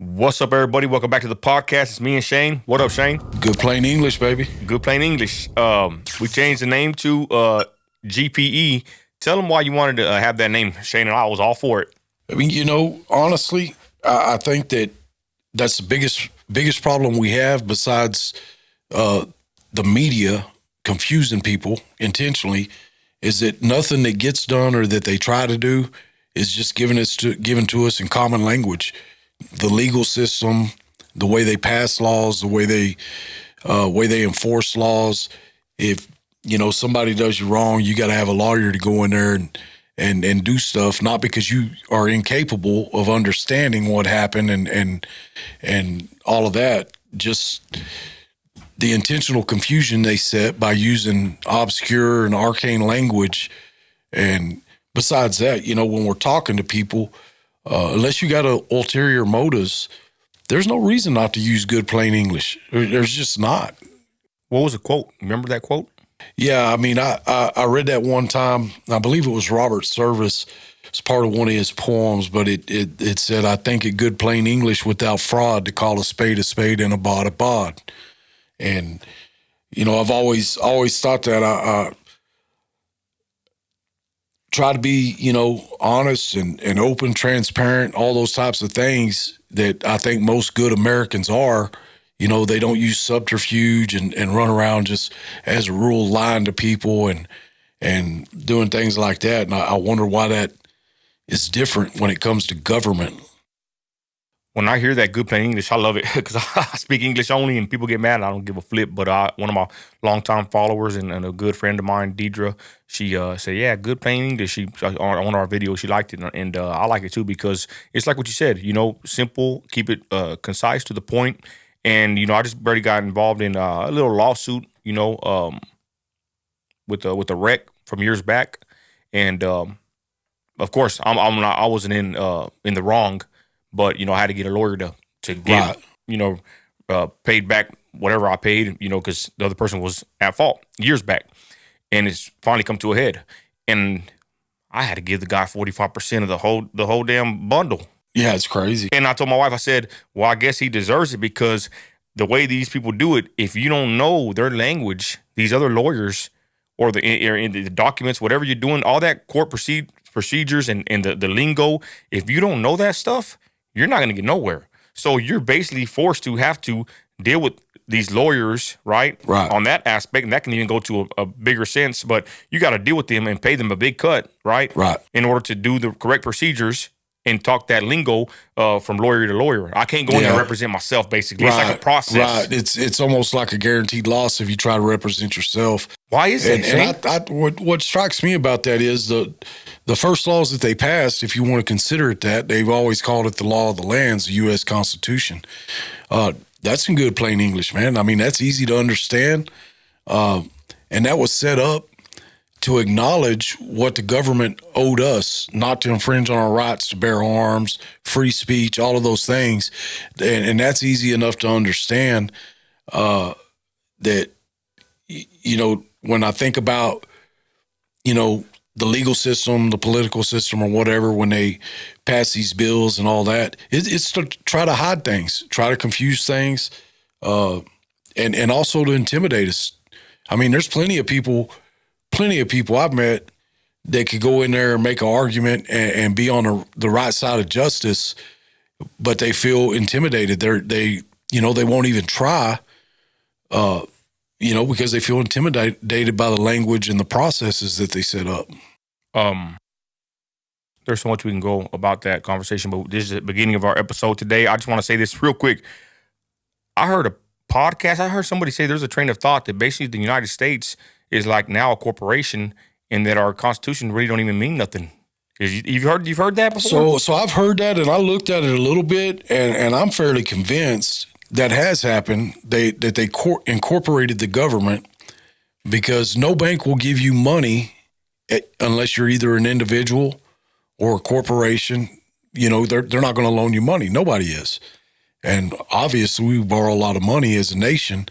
What's up, everybody? Welcome back to the podcast. It's me and Shane. What up, Shane? Good plain English, baby. Good plain English. We changed the name to GPE. Tell them why you wanted to have that name, Shane, and I was all for it. I mean, honestly, I think that's the biggest problem we have besides the media confusing people intentionally is that nothing that gets done or that they try to do is just given to us in common language. The legal system, the way they pass laws, the way they enforce laws. If somebody does you wrong, you got to have a lawyer to go in there and do stuff, not because you are incapable of understanding what happened and all of that. Just the intentional confusion they set by using obscure and arcane language. And besides that, when we're talking to people, unless you got ulterior motives, there's no reason not to use good plain English. There's just not. What was the quote? Remember that quote? Yeah, I mean, I read that one time. I believe it was Robert Service. It's part of one of his poems, but it said, "I think it good plain English without fraud to call a spade and a bod a bod." And I've always thought that I try to be, honest and open, transparent, all those types of things that I think most good Americans are. They don't use subterfuge and run around just as a rule lying to people and doing things like that. And I wonder why that is different when it comes to government. When I hear that good plain English, I love it because I speak English only and people get mad and I don't give a flip. But one of my longtime followers and a good friend of mine, Deidre, she said, yeah, good plain English. She on our video, she liked it. And I like it too because it's like what you said, simple, keep it concise to the point. And, I just barely got involved in a little lawsuit, with the wreck from years back. And, of course, I wasn't in the wrong. But, I had to get a lawyer to get, paid back whatever I paid, because the other person was at fault years back. And it's finally come to a head. And I had to give the guy 45% of the whole damn bundle. Yeah, it's crazy. And I told my wife, I said, well, I guess he deserves it because the way these people do it, if you don't know their language, these other lawyers or the documents, whatever you're doing, all that court procedures and the lingo, if you don't know that stuff, you're not going to get nowhere. So you're basically forced to have to deal with these lawyers, right? On that aspect, and that can even go to a bigger sense, but you got to deal with them and pay them a big cut, right? In order to do the correct procedures and talk that lingo from lawyer to lawyer. I can't go in there and represent myself, basically. It's like a process. Right. It's almost like a guaranteed loss if you try to represent yourself. Why is that, Shane? And what strikes me about that is the first laws that they passed, if you want to consider it that, they've always called it the law of the lands, the U.S. Constitution. That's in good plain English, man. I mean, that's easy to understand. And that was set up to acknowledge what the government owed us, not to infringe on our rights to bear arms, free speech, all of those things. And that's easy enough to understand that, when I think about, the legal system, the political system or whatever, when they pass these bills and all that, it's to try to hide things, try to confuse things, and also to intimidate us. I mean, there's plenty of people I've met that could go in there and make an argument and be on the right side of justice, but they feel intimidated. They won't even try, because they feel intimidated by the language and the processes that they set up. There's so much we can go about that conversation, but this is the beginning of our episode today. I just want to say this real quick. I heard a podcast. I heard somebody say there's a train of thought that basically the United States is like now a corporation and that our Constitution really don't even mean nothing. You've heard that before? So I've heard that, and I looked at it a little bit, and I'm fairly convinced that has happened. They incorporated the government because no bank will give you money unless you're either an individual or a corporation. They're not going to loan you money. Nobody is. And obviously, we borrow a lot of money as a nation.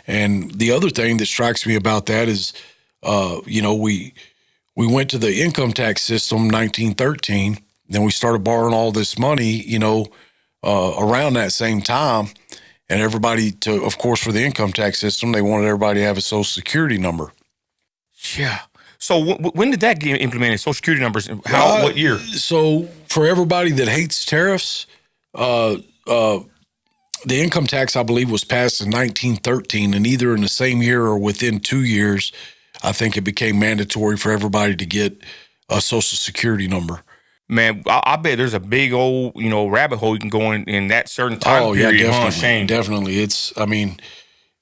And the other thing that strikes me about that is, we went to the income tax system in 1913. Then we started borrowing all this money, around that same time. And everybody, of course, for the income tax system, they wanted everybody to have a Social Security number. Yeah. So when did that get implemented? Social Security numbers? How? What year? So for everybody that hates tariffs, the income tax, I believe, was passed in 1913, and either in the same year or within 2 years, I think it became mandatory for everybody to get a Social Security number. Man, I bet there's a big old, rabbit hole you can go in that certain time period. Yeah, definitely, Shane? Definitely.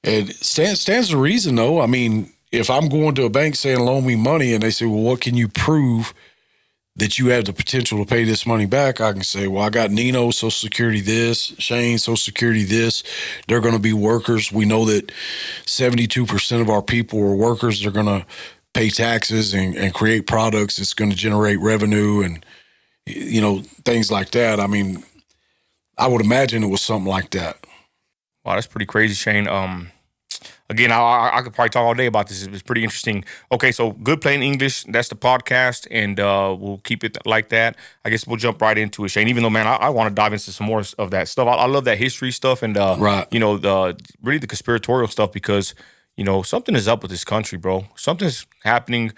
It stands to reason, though. I mean, if I'm going to a bank saying loan me money, and they say, well, what can you prove that you have the potential to pay this money back? I can say, well, I got Nino, Social Security this, Shane, Social Security this. They're going to be workers. We know that 72% of our people are workers. They're going to pay taxes and create products. It's going to generate revenue and, things like that. I mean, I would imagine it was something like that. Wow, that's pretty crazy, Shane. Again, I could probably talk all day about this. It's pretty interesting. Okay, so Good Plain English, that's the podcast, and we'll keep it like that. I guess we'll jump right into it, Shane, even though, man, I want to dive into some more of that stuff. I love that history stuff and, right. Really the conspiratorial stuff because, something is up with this country, bro. Something's happening.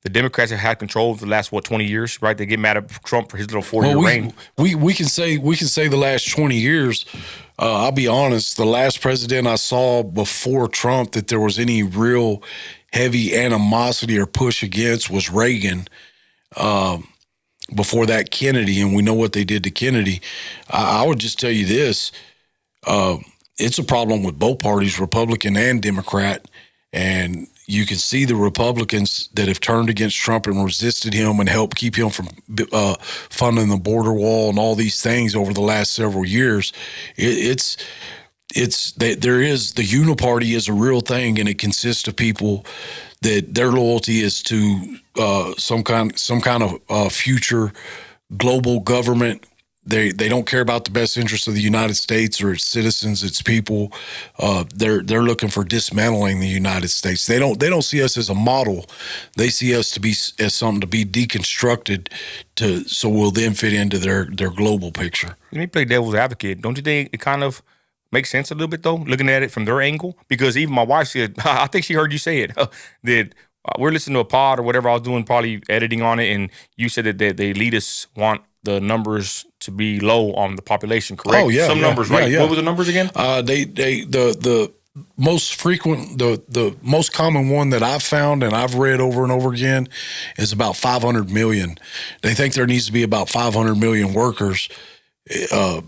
The Democrats have had control for the last 20 years, right? They get mad at Trump for his little 4-year reign. We can say the last 20 years. I'll be honest. The last president I saw before Trump that there was any real heavy animosity or push against was Reagan. Before that, Kennedy, and we know what they did to Kennedy. I would just tell you this: it's a problem with both parties, Republican and Democrat, and you can see the Republicans that have turned against Trump and resisted him and helped keep him from funding the border wall and all these things over the last several years. The uniparty is a real thing, and it consists of people that their loyalty is to some kind of future global government. They don't care about the best interests of the United States or its citizens, its people. They're looking for dismantling the United States. They don't see us as a model. They see us as something to be deconstructed so we'll then fit into their global picture. Let me play devil's advocate. Don't you think it kind of makes sense a little bit though, looking at it from their angle? Because even my wife said, I think she heard you say it, that we're listening to a pod or whatever I was doing, probably editing on it, and you said that the elitists want the numbers to be low on the population, correct? Oh, yeah. Some numbers, right? Yeah. What were the numbers again? The most frequent, the most common one that I've found and I've read over and over again is about 500 million. They think there needs to be about 500 million workers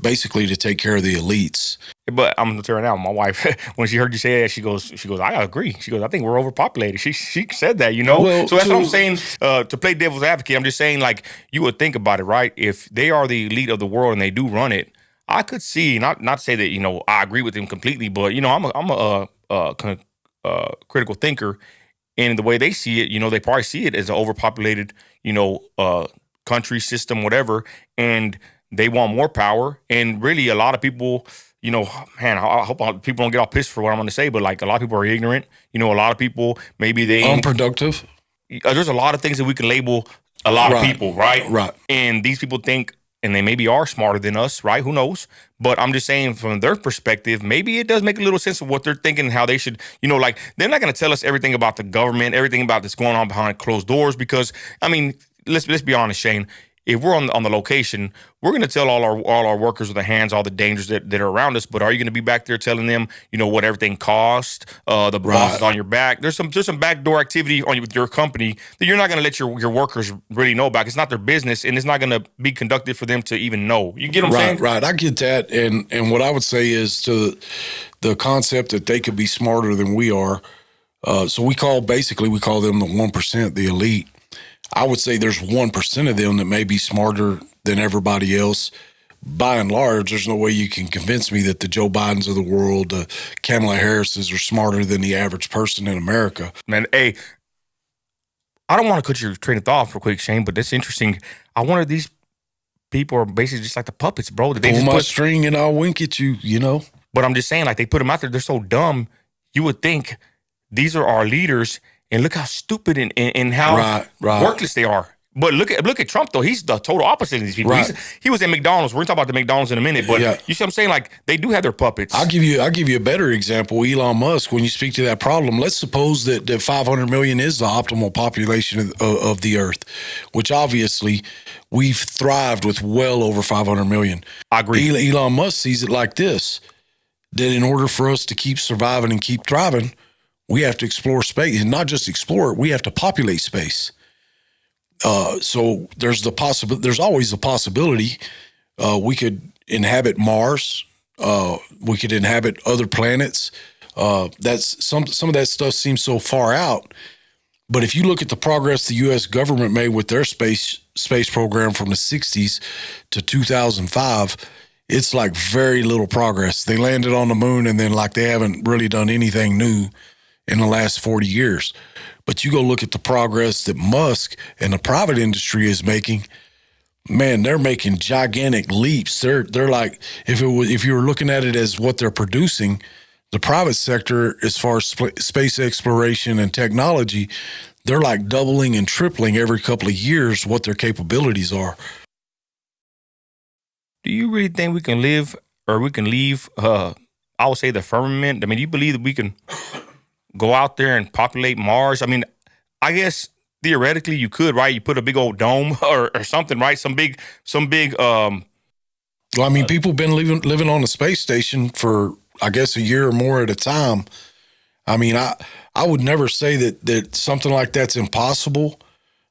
basically to take care of the elites. But I'm gonna tell her now, my wife, when she heard you say that, she goes, I agree. She goes, I think we're overpopulated. She said that, Well, so that's what I'm saying. To play devil's advocate, I'm just saying, like, you would think about it, right? If they are the elite of the world and they do run it, I could see, not say that, I agree with them completely, but I'm a critical thinker, and the way they see it, they probably see it as an overpopulated, country system, whatever, and they want more power, and really a lot of people. Man, I hope people don't get all pissed for what I'm going to say, but like a lot of people are ignorant. A lot of people, maybe they unproductive. There's a lot of things that we can label a lot of people, right? Right. And these people think, and they maybe are smarter than us, right? Who knows? But I'm just saying from their perspective, maybe it does make a little sense of what they're thinking and how they should, like they're not going to tell us everything about the government, everything about that's going on behind closed doors, because, I mean, let's be honest, Shane. If we're on the location, we're going to tell all our workers with the hands all the dangers that are around us. But are you going to be back there telling them, what everything costs? The boss is on your back. There's some backdoor activity with your company that you're not going to let your workers really know about. It's not their business, and it's not going to be conducted for them to even know. You get what I'm saying? Right. I get that, and what I would say is to the concept that they could be smarter than we are. So we call them the 1%, the elite. I would say there's 1% of them that may be smarter than everybody else. By and large, there's no way you can convince me that the Joe Bidens of the world, the Kamala Harrises are smarter than the average person in America. Man, hey, I don't want to cut your train of thought for quick, Shane, but that's interesting. I wonder if these people are basically just like the puppets, bro. That they pull my string and I'll wink at you, But I'm just saying, like, they put them out there. They're so dumb. You would think these are our leaders. And look how stupid and how worthless they are. But look at Trump though. He's the total opposite of these people. Right. He was at McDonald's. We're gonna talk about the McDonald's in a minute. But Yeah. you see what I'm saying? Like they do have their puppets. I'll give you a better example. Elon Musk, when you speak to that problem, let's suppose that 500 million is the optimal population of the earth, which obviously we've thrived with well over 500 million. I agree. Elon Musk sees it like this, that in order for us to keep surviving and keep thriving, we have to explore space, and not just explore it, we have to populate space. So there's always the possibility we could inhabit Mars. We could inhabit other planets. That's some of that stuff seems so far out. But if you look at the progress the U.S. government made with their space program from the 60s to 2005, it's like very little progress. They landed on the moon, and then like they haven't really done anything new in the last 40 years. But you go look at the progress that Musk and the private industry is making. Man, they're making gigantic leaps. They're like, if you were looking at it as what they're producing, the private sector, as far as space exploration and technology, they're like doubling and tripling every couple of years what their capabilities are. Do you really think we can live or we can leave? I would say the firmament. I mean, do you believe that we can go out there and populate Mars? I mean, I guess theoretically you could, right? You put a big old dome or something, right? Some big. Well, I mean, people have been living on the space station for, I guess, a year or more at a time. I mean, I would never say that something like that's impossible.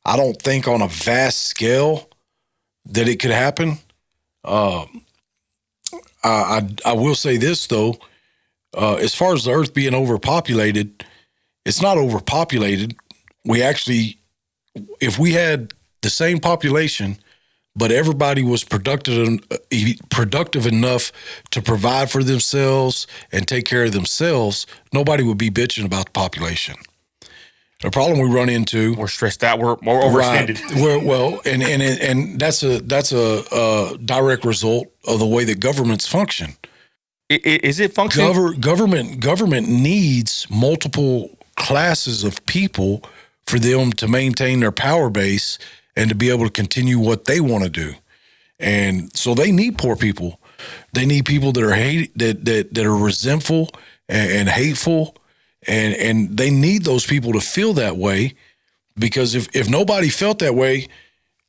I don't think on a vast scale that it could happen. I will say this though. As far as the Earth being overpopulated, it's not overpopulated. We actually, if we had the same population, but everybody was productive enough to provide for themselves and take care of themselves, nobody would be bitching about the population. The problem we run into, we're stressed out, we're more overextended. Right. Well, and that's a direct result of the way that governments function. Is it functioning? Government needs multiple classes of people for them to maintain their power base and to be able to continue what they want to do. And so they need poor people. They need people that are that are resentful and hateful, and they need those people to feel that way, because if nobody felt that way,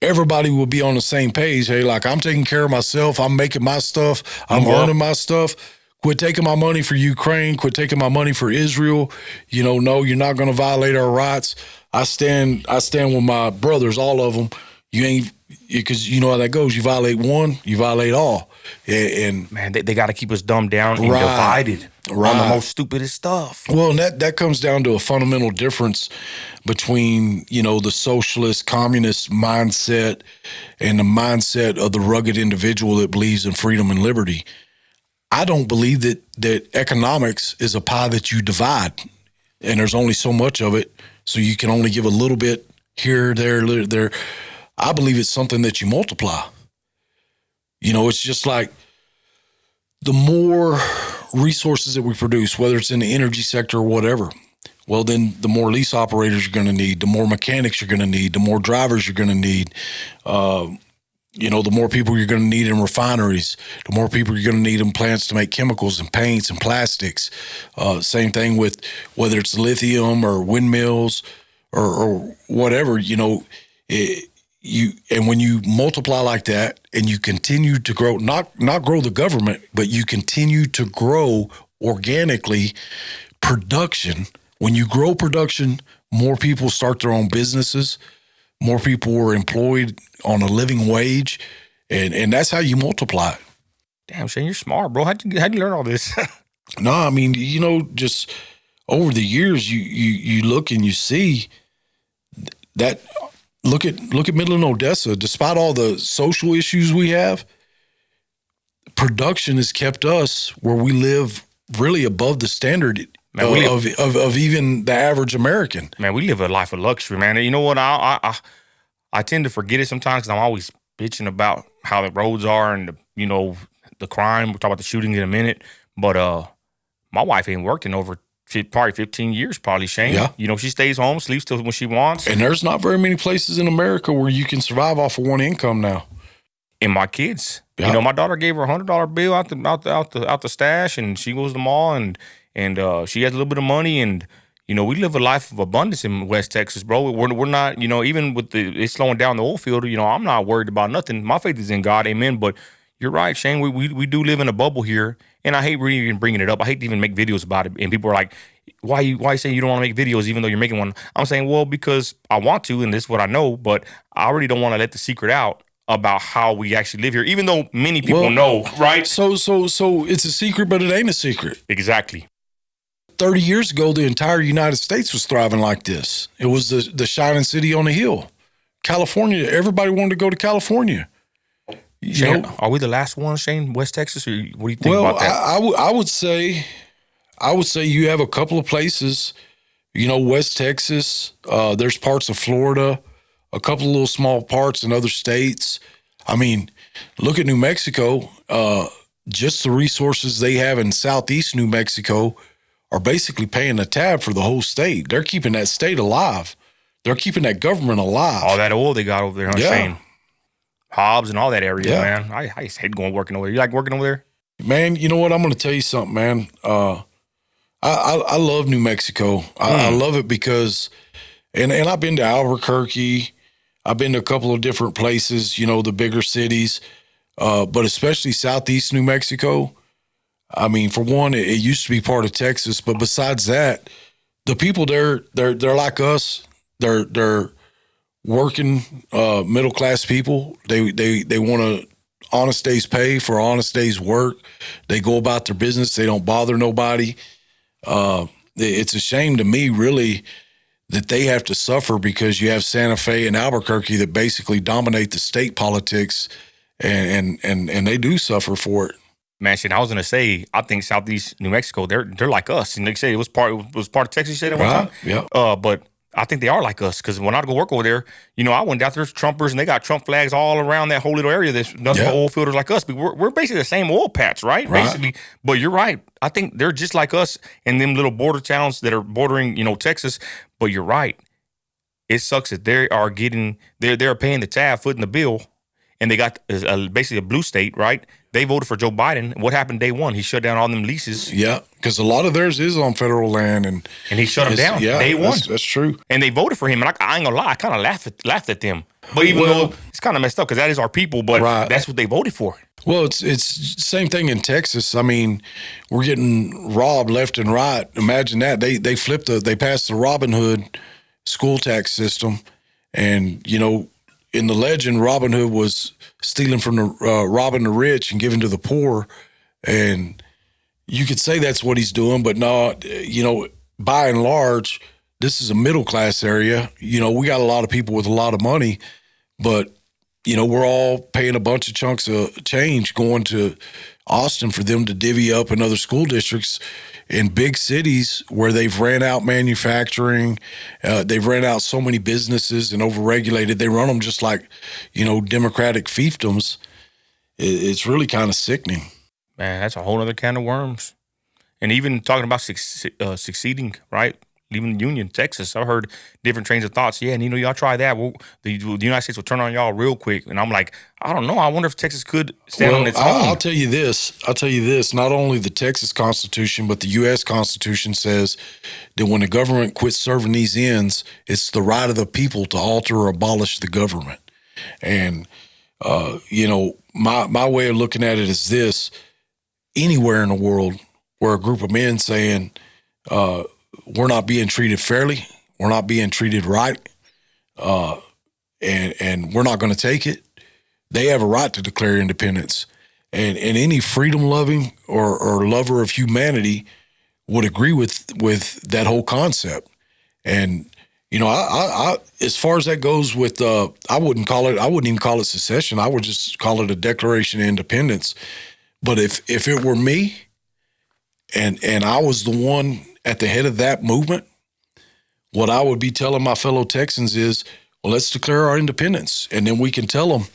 everybody would be on the same page. Hey, like, I'm taking care of myself. I'm making my stuff. I'm earning my stuff. Quit taking my money for Ukraine. Quit taking my money for Israel. No, you're not going to violate our rights. I stand with my brothers, all of them. You ain't, because you know how that goes. You violate one, you violate all. And man, they got to keep us dumbed down and divided on the most stupidest stuff. Well, and that comes down to a fundamental difference between, the socialist, communist mindset and the mindset of the rugged individual that believes in freedom and liberty. I don't believe that economics is a pie that you divide, and there's only so much of it, so you can only give a little bit here, there. I believe it's something that you multiply. It's just like the more resources that we produce, whether it's in the energy sector or whatever, well, then the more lease operators you're going to need, the more mechanics you're going to need, the more drivers you're going to need. The more people you're going to need in refineries, the more people you're going to need in plants to make chemicals and paints and plastics. Same thing with whether it's lithium or windmills or whatever, and when you multiply like that and you continue to grow, not grow the government, but you continue to grow organically production. When you grow production, more people start their own businesses. More people are employed on a living wage, and that's how you multiply it. Damn, Shane, you're smart, bro. How'd you learn all this? No, I mean, just over the years, you look and you see that. Look at Midland, Odessa. Despite all the social issues we have, production has kept us where we live really above the standard of even the average American. Man, we live a life of luxury, man. You know what? I tend to forget it sometimes because I'm always bitching about how the roads are and the crime. We'll talk about the shootings in a minute. But my wife ain't worked in over probably 15 years, probably, Shane. Yeah. You know, she stays home, sleeps till when she wants. And there's not very many places in America where you can survive off of one income now. And my kids, Yeah. you know, my daughter gave her $100 bill out the stash, and she goes to the mall, and she has a little bit of money, and you know, we live a life of abundance in West Texas, bro. We're not, you know, even with it's slowing down the oil field, you know, I'm not worried about nothing. My faith is in God, amen. But you're right, Shane. We do live in a bubble here, and I hate really even bringing it up. I hate to even make videos about it, and people are like, why you saying you don't want to make videos even though you're making one? I'm saying, well, because I want to, and this is what I know, but I really don't want to let the secret out about how we actually live here, even though many people know, right? So it's a secret, but it ain't a secret. Exactly. 30 years ago, the entire United States was thriving like this. It was the shining city on the hill. California, everybody wanted to go to California. Shane, are we the last one, Shane, West Texas, or what do you think about that? I would say you have a couple of places, you know, West Texas, there's parts of Florida, a couple of little small parts in other states. I mean, look at New Mexico. Just the resources they have in southeast New Mexico are basically paying the tab for the whole state. They're keeping that state alive. They're keeping that government alive. All that oil they got over there, huh, Shane? Hobbs and all that area, Yeah. man. I hate working over there. You like working over there? Man, you know what? I'm going to tell you something, man. I love New Mexico. I love it because, and I've been to Albuquerque. I've been to a couple of different places, you know, the bigger cities, but especially southeast New Mexico. I mean, for one, it used to be part of Texas, but besides that, the people there, they're like us. They're working middle class people. They want a honest day's pay for honest day's work. They go about their business. They don't bother nobody. It's a shame to me, really, that they have to suffer because you have Santa Fe and Albuquerque that basically dominate the state politics, and they do suffer for it. Man, shit, I was gonna say, I think southeast New Mexico, they're like us, and they say it was part of Texas. You said at one time, yeah. But I think they are like us because when I go work over there, you know, I went out there's Trumpers and they got Trump flags all around that whole little area. There's nothing but oil fielders like us, but we're basically the same oil patch, right? Basically, but you're right. I think they're just like us in them little border towns that are bordering, you know, Texas. But you're right. It sucks that they are getting they're paying the tab, footing the bill, and they got basically a blue state, right? They voted for Joe Biden. What happened day one? He shut down all them leases. Yeah, because a lot of theirs is on federal land, and he shut them down day one. That's true. And they voted for him, and I ain't gonna lie, I kind of laughed at them. But even though it's kind of messed up because that is our people, but that's what they voted for. Well, it's the same thing in Texas. I mean, we're getting robbed left and right. Imagine that they passed the Robin Hood school tax system, and you know, in the legend, Robin Hood was stealing from the robbing the rich and giving to the poor, and you could say that's what he's doing, but no, you know, by and large, this is a middle class area. You know, we got a lot of people with a lot of money, but you know, we're all paying a bunch of chunks of change going to Austin for them to divvy up in other school districts in big cities where they've ran out manufacturing. They've ran out so many businesses and overregulated. They run them just like, you know, democratic fiefdoms. It's really kind of sickening. Man, that's a whole other can of worms. And even talking about succeeding, right? Leaving the Union, Texas, I heard different trains of thoughts. Yeah, and you know, y'all try that. Well, the United States will turn on y'all real quick. And I'm like, I don't know. I wonder if Texas could stand on its own. I'll tell you this. Not only the Texas Constitution, but the U.S. Constitution says that when the government quits serving these ends, it's the right of the people to alter or abolish the government. And, you know, my way of looking at it is this. Anywhere in the world where a group of men saying, we're not being treated fairly, we're not being treated right, and we're not going to take it, they have a right to declare independence. And any freedom-loving or lover of humanity would agree with that whole concept. And, you know, I as far as that goes with, I wouldn't even call it secession. I would just call it a Declaration of Independence. But if it were me and I was the one at the head of that movement, what I would be telling my fellow Texans is, well, let's declare our independence. And then we can tell them,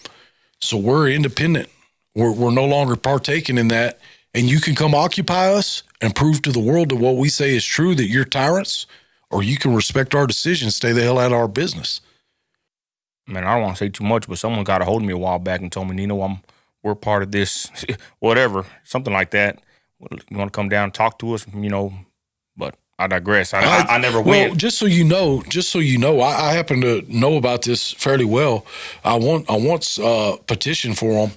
so we're independent. We're no longer partaking in that. and you can come occupy us and prove to the world that what we say is true, that you're tyrants, or you can respect our decisions, stay the hell out of our business. Man, I don't want to say too much, but someone got a hold of me a while back and told me, Nino, we're part of this, whatever, something like that. You want to come down and talk to us, but I digress. I never went. Well, just so you know, I happen to know about this fairly well. I once petitioned for them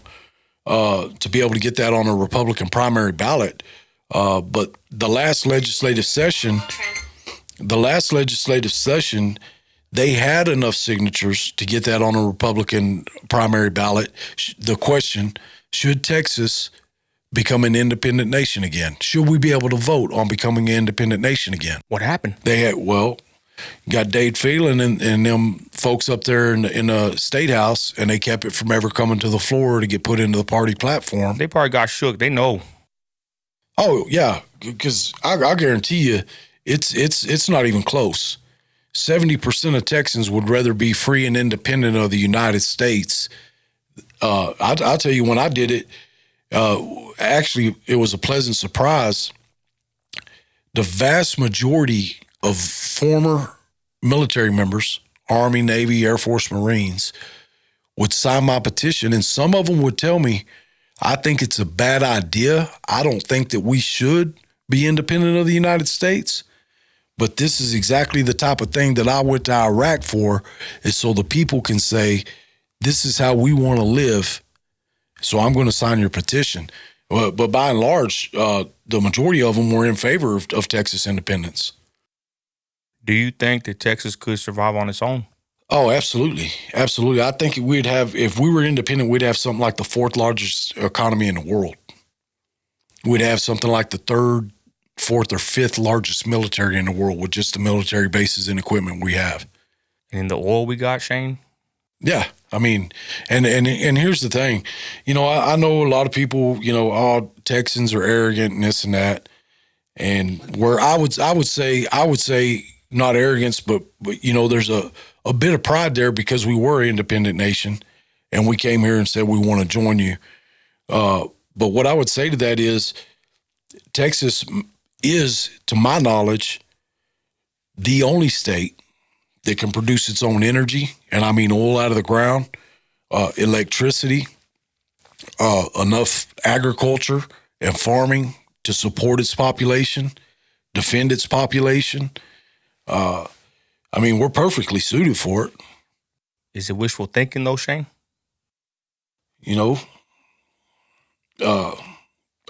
to be able to get that on a Republican primary ballot. But the last legislative session, they had enough signatures to get that on a Republican primary ballot. The question, should Texas become an independent nation again? Should we be able to vote on becoming an independent nation again? What happened? They had, got Dade Phelan and them folks up there in the state house, and they kept it from ever coming to the floor to get put into the party platform. They probably got shook. They know. Oh, yeah, because I guarantee you it's not even close. 70% of Texans would rather be free and independent of the United States. I'll tell you, when I did it, actually, it was a pleasant surprise. The vast majority of former military members, Army, Navy, Air Force, Marines, would sign my petition, and some of them would tell me, I think it's a bad idea. I don't think that we should be independent of the United States. But this is exactly the type of thing that I went to Iraq for, is so the people can say, this is how we want to live, so I'm going to sign your petition. But by and large, the majority of them were in favor of Texas independence. Do you think that Texas could survive on its own? Oh, absolutely. Absolutely. I think if we were independent, we'd have something like the fourth largest economy in the world. We'd have something like the third, fourth, or fifth largest military in the world with just the military bases and equipment we have. And the oil we got, Shane? Yeah. I mean, and here's the thing. I know a lot of people, all Texans are arrogant and this and that. And where I would say not arrogance, but there's a bit of pride there, because we were an independent nation and we came here and said we want to join you. But what I would say to that is, Texas is, to my knowledge, the only state that can produce its own energy, and I mean oil out of the ground, electricity, enough agriculture and farming to support its population, defend its population. I mean, we're perfectly suited for it. Is it wishful thinking, though, Shane?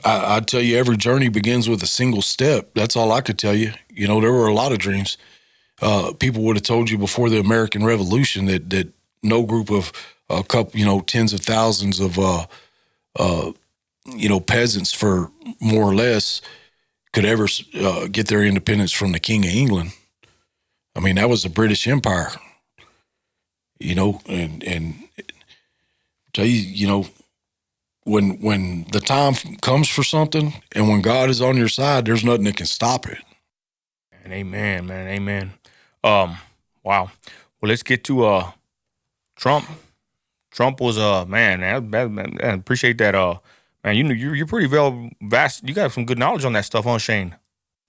I tell you, every journey begins with a single step. That's all I could tell you. There were a lot of dreams. People would have told you before the American Revolution that no group of a couple, tens of thousands of, peasants, for more or less, could ever get their independence from the King of England. I mean, that was the British Empire, and tell you, when the time comes for something and when God is on your side, there's nothing that can stop it. And amen, man, amen. Wow. Well, let's get to Trump. Trump was man. I appreciate that. Man, you're pretty vast. You got some good knowledge on that stuff, huh, Shane?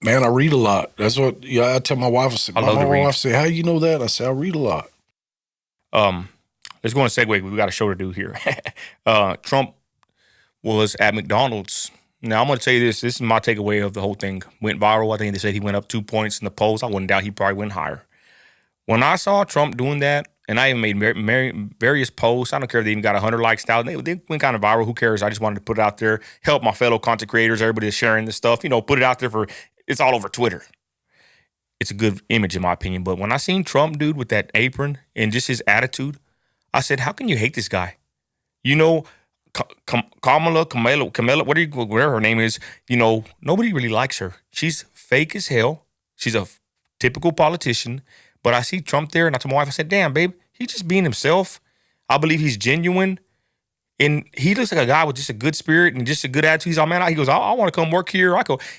Man, I read a lot. That's what I tell my wife. I love to read. My wife say, "How you know that?" I say, "I read a lot." Let's go on a segue. We got a show to do here. Trump was at McDonald's. Now, I'm going to tell you this. This is my takeaway of the whole thing. Went viral. I think they said he went up 2 points in the polls. I wouldn't doubt he probably went higher. When I saw Trump doing that, and I even made various posts, I don't care if they even got 100 likes out. They went kind of viral. Who cares? I just wanted to put it out there, help my fellow content creators, everybody that's sharing this stuff, put it out there it's all over Twitter. It's a good image in my opinion. But when I seen Trump, dude, with that apron and just his attitude, I said, how can you hate this guy? Kamala, whatever her name is, nobody really likes her. She's fake as hell. She's a typical politician. But I see Trump there, and I told my wife, I said, damn, babe, he's just being himself. I believe he's genuine. And he looks like a guy with just a good spirit and just a good attitude. He's all, man, he goes, I want to come work here.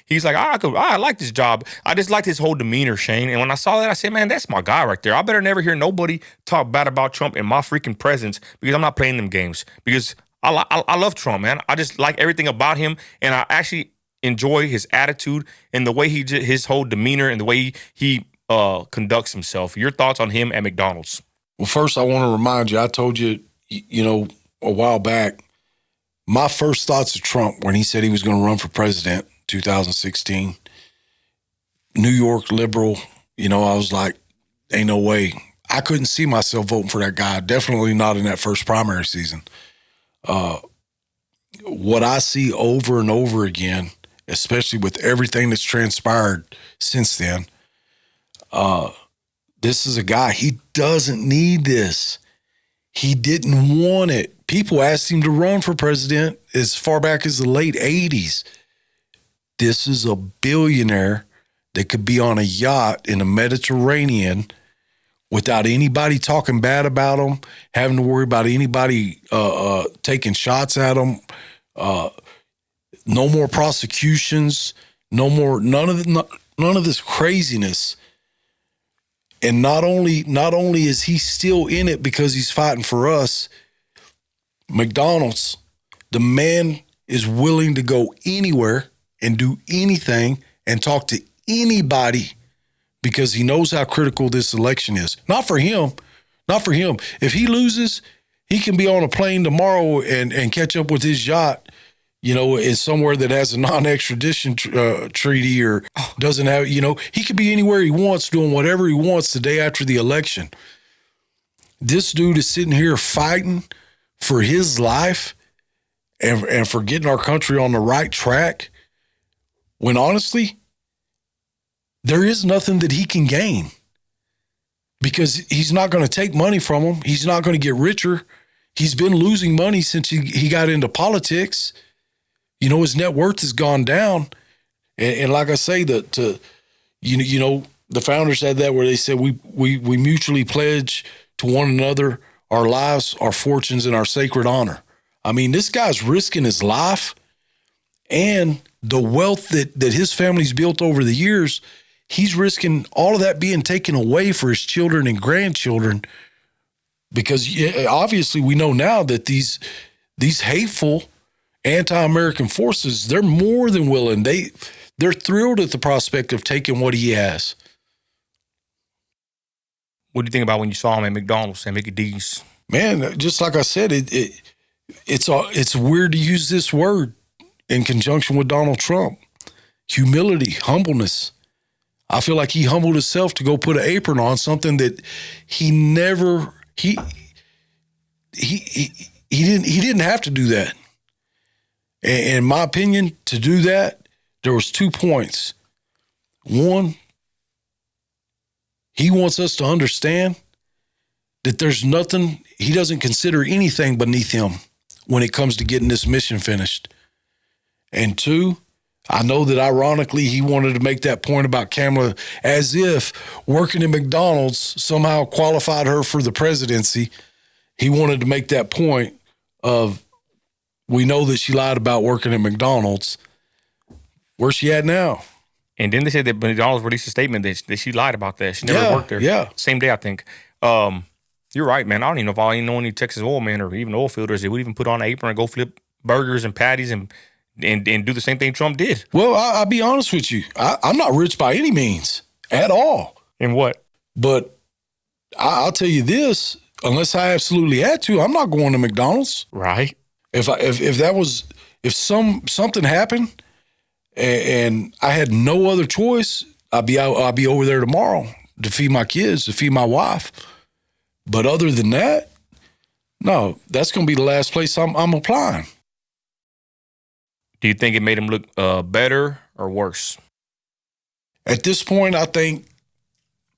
He's like, I like this job. I just like his whole demeanor, Shane. And when I saw that, I said, man, that's my guy right there. I better never hear nobody talk bad about Trump in my freaking presence, because I'm not playing them games. Because I love Trump, man. I just like everything about him, and I actually enjoy his attitude and the way his whole demeanor and the way he conducts himself. Your thoughts on him at McDonald's? Well, first, I want to remind you, I told you, a while back, my first thoughts of Trump when he said he was going to run for president 2016, New York liberal, I was like, ain't no way. I couldn't see myself voting for that guy. Definitely not in that first primary season. What I see over and over again, especially with everything that's transpired since then, this is a guy, he doesn't need this. He didn't want it. People asked him to run for president as far back as the late 80s. This is a billionaire that could be on a yacht in the Mediterranean without anybody talking bad about him, having to worry about anybody taking shots at him. No more prosecutions, none of this craziness. And not only is he still in it because he's fighting for us, McDonald's, the man is willing to go anywhere and do anything and talk to anybody because he knows how critical this election is. Not for him. If he loses, he can be on a plane tomorrow and catch up with his yacht, in somewhere that has a non-extradition treaty or doesn't have, he could be anywhere he wants doing whatever he wants the day after the election. This dude is sitting here fighting for his life and for getting our country on the right track when honestly, there is nothing that he can gain because he's not going to take money from him. He's not going to get richer. He's been losing money since he got into politics. His net worth has gone down. And like I say, the founders had that where they said we mutually pledge to one another our lives, our fortunes, and our sacred honor. I mean, this guy's risking his life and the wealth that his family's built over the years. He's risking all of that being taken away for his children and grandchildren because obviously we know now that these hateful anti-American forces, they're more than willing. They're thrilled at the prospect of taking what he has. What do you think about when you saw him at McDonald's and Mickey D's? Man, just like I said, it's weird to use this word in conjunction with Donald Trump. Humility, humbleness. I feel like he humbled himself to go put an apron on something that he didn't have to do that. And in my opinion, to do that, there was 2 points. One, he wants us to understand that there's nothing, he doesn't consider anything beneath him when it comes to getting this mission finished. And 2, I know that ironically he wanted to make that point about Kamala as if working at McDonald's somehow qualified her for the presidency. He wanted to make that point of, we know that she lied about working at McDonald's. Where's she at now? And then they said that McDonald's released a statement that she lied about that. She never worked there. Yeah. Same day, I think. You're right, man. I don't even know if I know any Texas oil men or even oil fielders that would even put on an apron and go flip burgers and patties and do the same thing Trump did. Well, I'll be honest with you. I'm not rich by any means at all. In what? But I'll tell you this, unless I absolutely had to, I'm not going to McDonald's. Right. If something happened and I had no other choice, I'll be over there tomorrow to feed my kids, to feed my wife. But other than that, no, that's going to be the last place I'm applying. Do you think it made him look better or worse? At this point, I think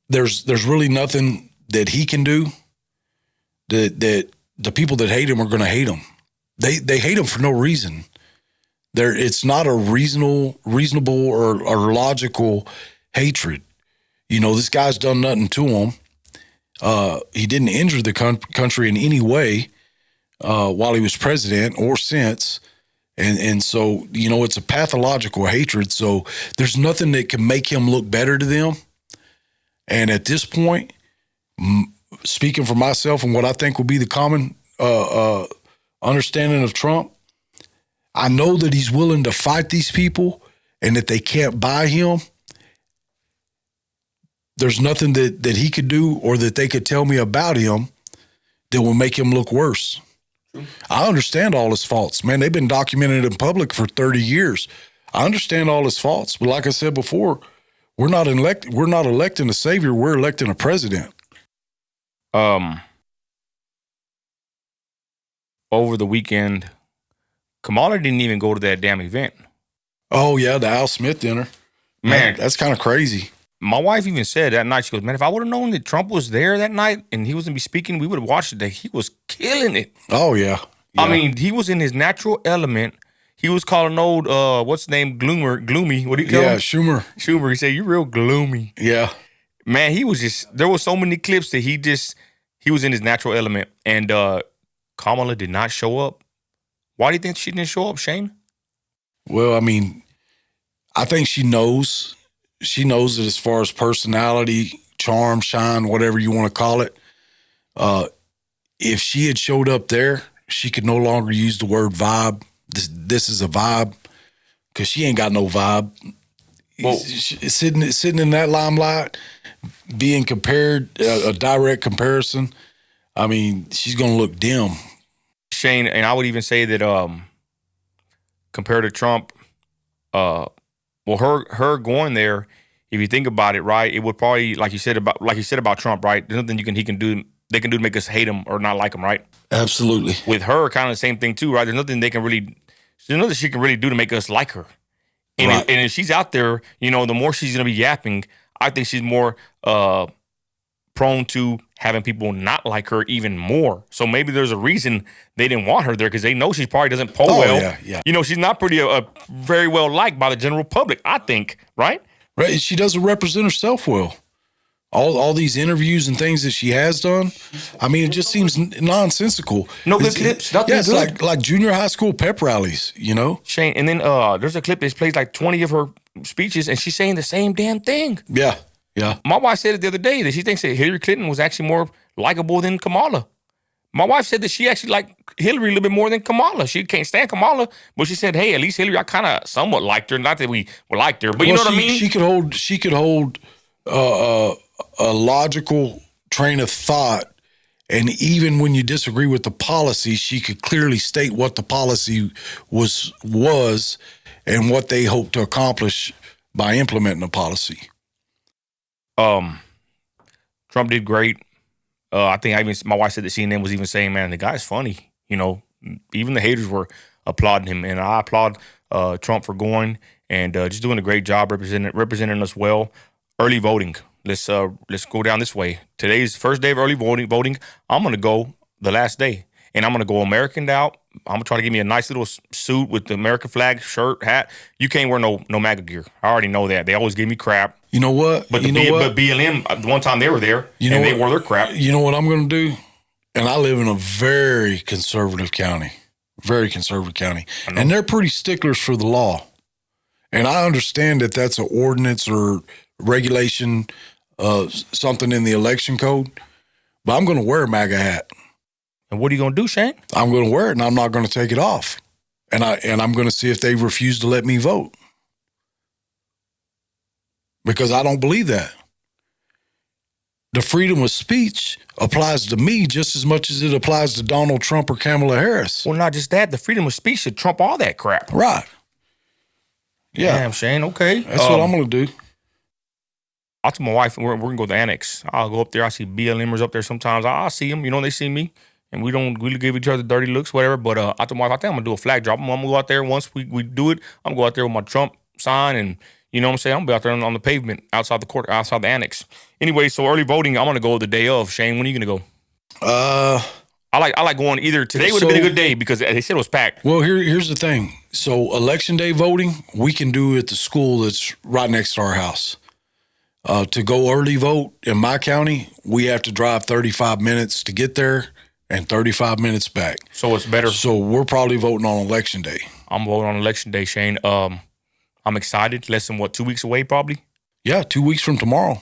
there's really nothing that he can do that the people that hate him are going to hate him. They hate him for no reason. It's not a reasonable or logical hatred. This guy's done nothing to him. He didn't injure the country in any way while he was president or since. And so, it's a pathological hatred. So there's nothing that can make him look better to them. And at this point, speaking for myself and what I think will be the common understanding of Trump, I know that he's willing to fight these people and that they can't buy him. There's nothing that he could do or that they could tell me about him that will make him look worse. I understand all his faults. Man, they've been documented in public for 30 years. I understand all his faults. But like I said before, we're not electing a savior. We're electing a president. Over the weekend, Kamala didn't even go to that damn event. Oh, yeah, the Al Smith dinner. Man, that's kind of crazy. My wife even said that night, she goes, man, if I would have known that Trump was there that night and he was going to be speaking, we would have watched it. That he was killing it. Oh, yeah. I mean, he was in his natural element. He was calling old, what's his name, gloomy. What do you call him? Yeah, Schumer. He said, you're real gloomy. Yeah. Man, he was just, there were so many clips that he was in his natural element. And Kamala did not show up. Why do you think she didn't show up, Shane? Well, I mean, I think she knows. She knows that as far as personality, charm, shine, whatever you want to call it, if she had showed up there, she could no longer use the word vibe. This is a vibe, because she ain't got no vibe. Well, sitting in that limelight, being compared, a direct comparison, I mean, she's going to look dim. Shane, and I would even say that compared to Trump, her going there, if you think about it, right, it would probably, like you said about Trump, right? There's nothing they can do to make us hate him or not like him, right? Absolutely. With her, kind of the same thing too, right? There's nothing she can really do to make us like her. And, right. And if she's out there, the more she's gonna be yapping, I think she's more prone to having people not like her even more. So maybe there's a reason they didn't want her there, because they know she probably doesn't poll well. Yeah. She's not very well liked by the general public, I think, right? Right. She doesn't represent herself well. All these interviews and things that she has done, I mean, it just seems nonsensical. No good clips. Nothing it's good. like junior high school pep rallies, Shane, and then there's a clip that plays like 20 of her speeches, and she's saying the same damn thing. Yeah. My wife said it the other day that she thinks that Hillary Clinton was actually more likable than Kamala. My wife said that she actually liked Hillary a little bit more than Kamala. She can't stand Kamala, but she said, hey, at least Hillary, I kind of somewhat liked her. Not that we liked her, but you know what I mean? She could hold a logical train of thought, and even when you disagree with the policy, she could clearly state what the policy was and what they hope to accomplish by implementing the policy. Trump did great. I think my wife said that CNN was even saying, man, the guy's funny. Even the haters were applauding him, and I applaud Trump for going and just doing a great job representing us well. Early voting. Let's go down this way. Today's first day of early voting. I'm gonna go the last day, and I'm gonna go Americaned out. I'm gonna try to give me a nice little suit with the American flag, shirt, hat. You can't wear no MAGA gear. I already know that. They always give me crap. You know what? But BLM, the one time they were there, they wore their crap. You know what I'm gonna do? And I live in a very conservative county, and they're pretty sticklers for the law. And I understand that that's an ordinance or regulation, something in the election code, but I'm going to wear a MAGA hat. And what are you going to do, Shane? I'm going to wear it, and I'm not going to take it off. And I'm going to see if they refuse to let me vote, because I don't believe that. The freedom of speech applies to me just as much as it applies to Donald Trump or Kamala Harris. Well, not just that. The freedom of speech should trump all that crap. Right. Yeah. Damn, Shane. Okay. That's what I'm going to do. I told my wife, we're going to go to the annex. I'll go up there. I see BLMers up there sometimes. I'll see them. They see me. And we don't really give each other dirty looks, whatever. But I told my wife, I think I'm going to do a flag drop. I'm going to go out there once we do it. I'm going to go out there with my Trump sign, and you know what I'm saying? I'm going to be out there on the pavement outside the court, outside the annex. Anyway, so early voting, I'm going to go the day of. Shane, when are you going to go? I like going either. Today would have been a good day because they said it was packed. Well, here's the thing. So election day voting, we can do at the school that's right next to our house. To go early vote in my county, we have to drive 35 minutes to get there and 35 minutes back. So it's better. So we're probably voting on election day. I'm voting on election day, Shane. I'm excited. Less than 2 weeks away, probably? Yeah, 2 weeks from tomorrow.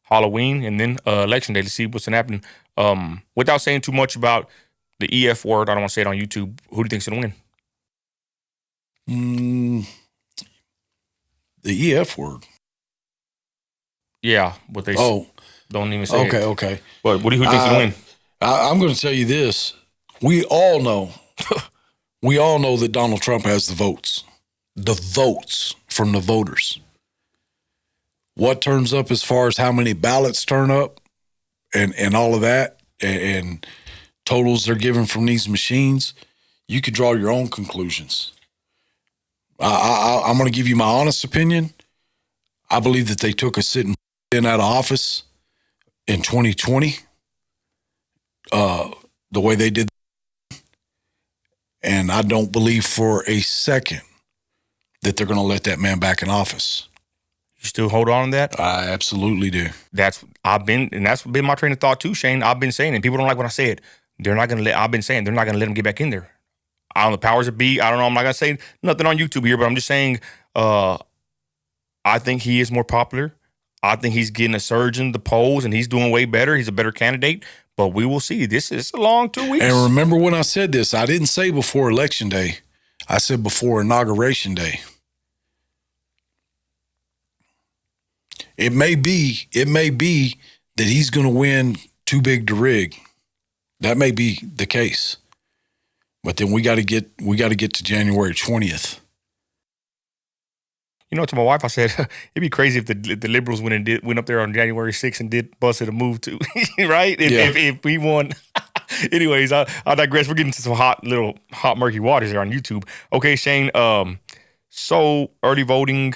Halloween and then election day to see what's going to happen. Without saying too much about The EF word, I don't want to say it on YouTube. Who do you think's going to win? The EF word. Yeah, what they don't even say okay, it. Okay. But who do you think's going to win? I'm going to tell you this. We all know that Donald Trump has the votes from the voters. What turns up as far as how many ballots turn up and all of that and totals they're given from these machines, you could draw your own conclusions. I'm going to give you my honest opinion. I believe that they took a sitting in out of office in 2020, the way they did. And I don't believe for a second that they're going to let that man back in office. You still hold on to that? I absolutely do. That's been my train of thought too, Shane. I've been saying, and people don't like when I say it. I've been saying they're not going to let him get back in there. I don't know, the powers that be. I don't know. I'm not going to say nothing on YouTube here, but I'm just saying I think he is more popular. I think he's getting a surge in the polls, and he's doing way better. He's a better candidate, but we will see. This is a long 2 weeks. And remember when I said this, I didn't say before Election Day. I said before Inauguration Day. It may be that he's going to win too big to rig. That may be the case. But then we got to get to January 20th. You know, to my wife, I said it'd be crazy if the liberals went up there on January 6th and did busted a move too, right? If we won. Anyways, I digress. We're getting to some hot murky waters there on YouTube. Okay, Shane. So early voting.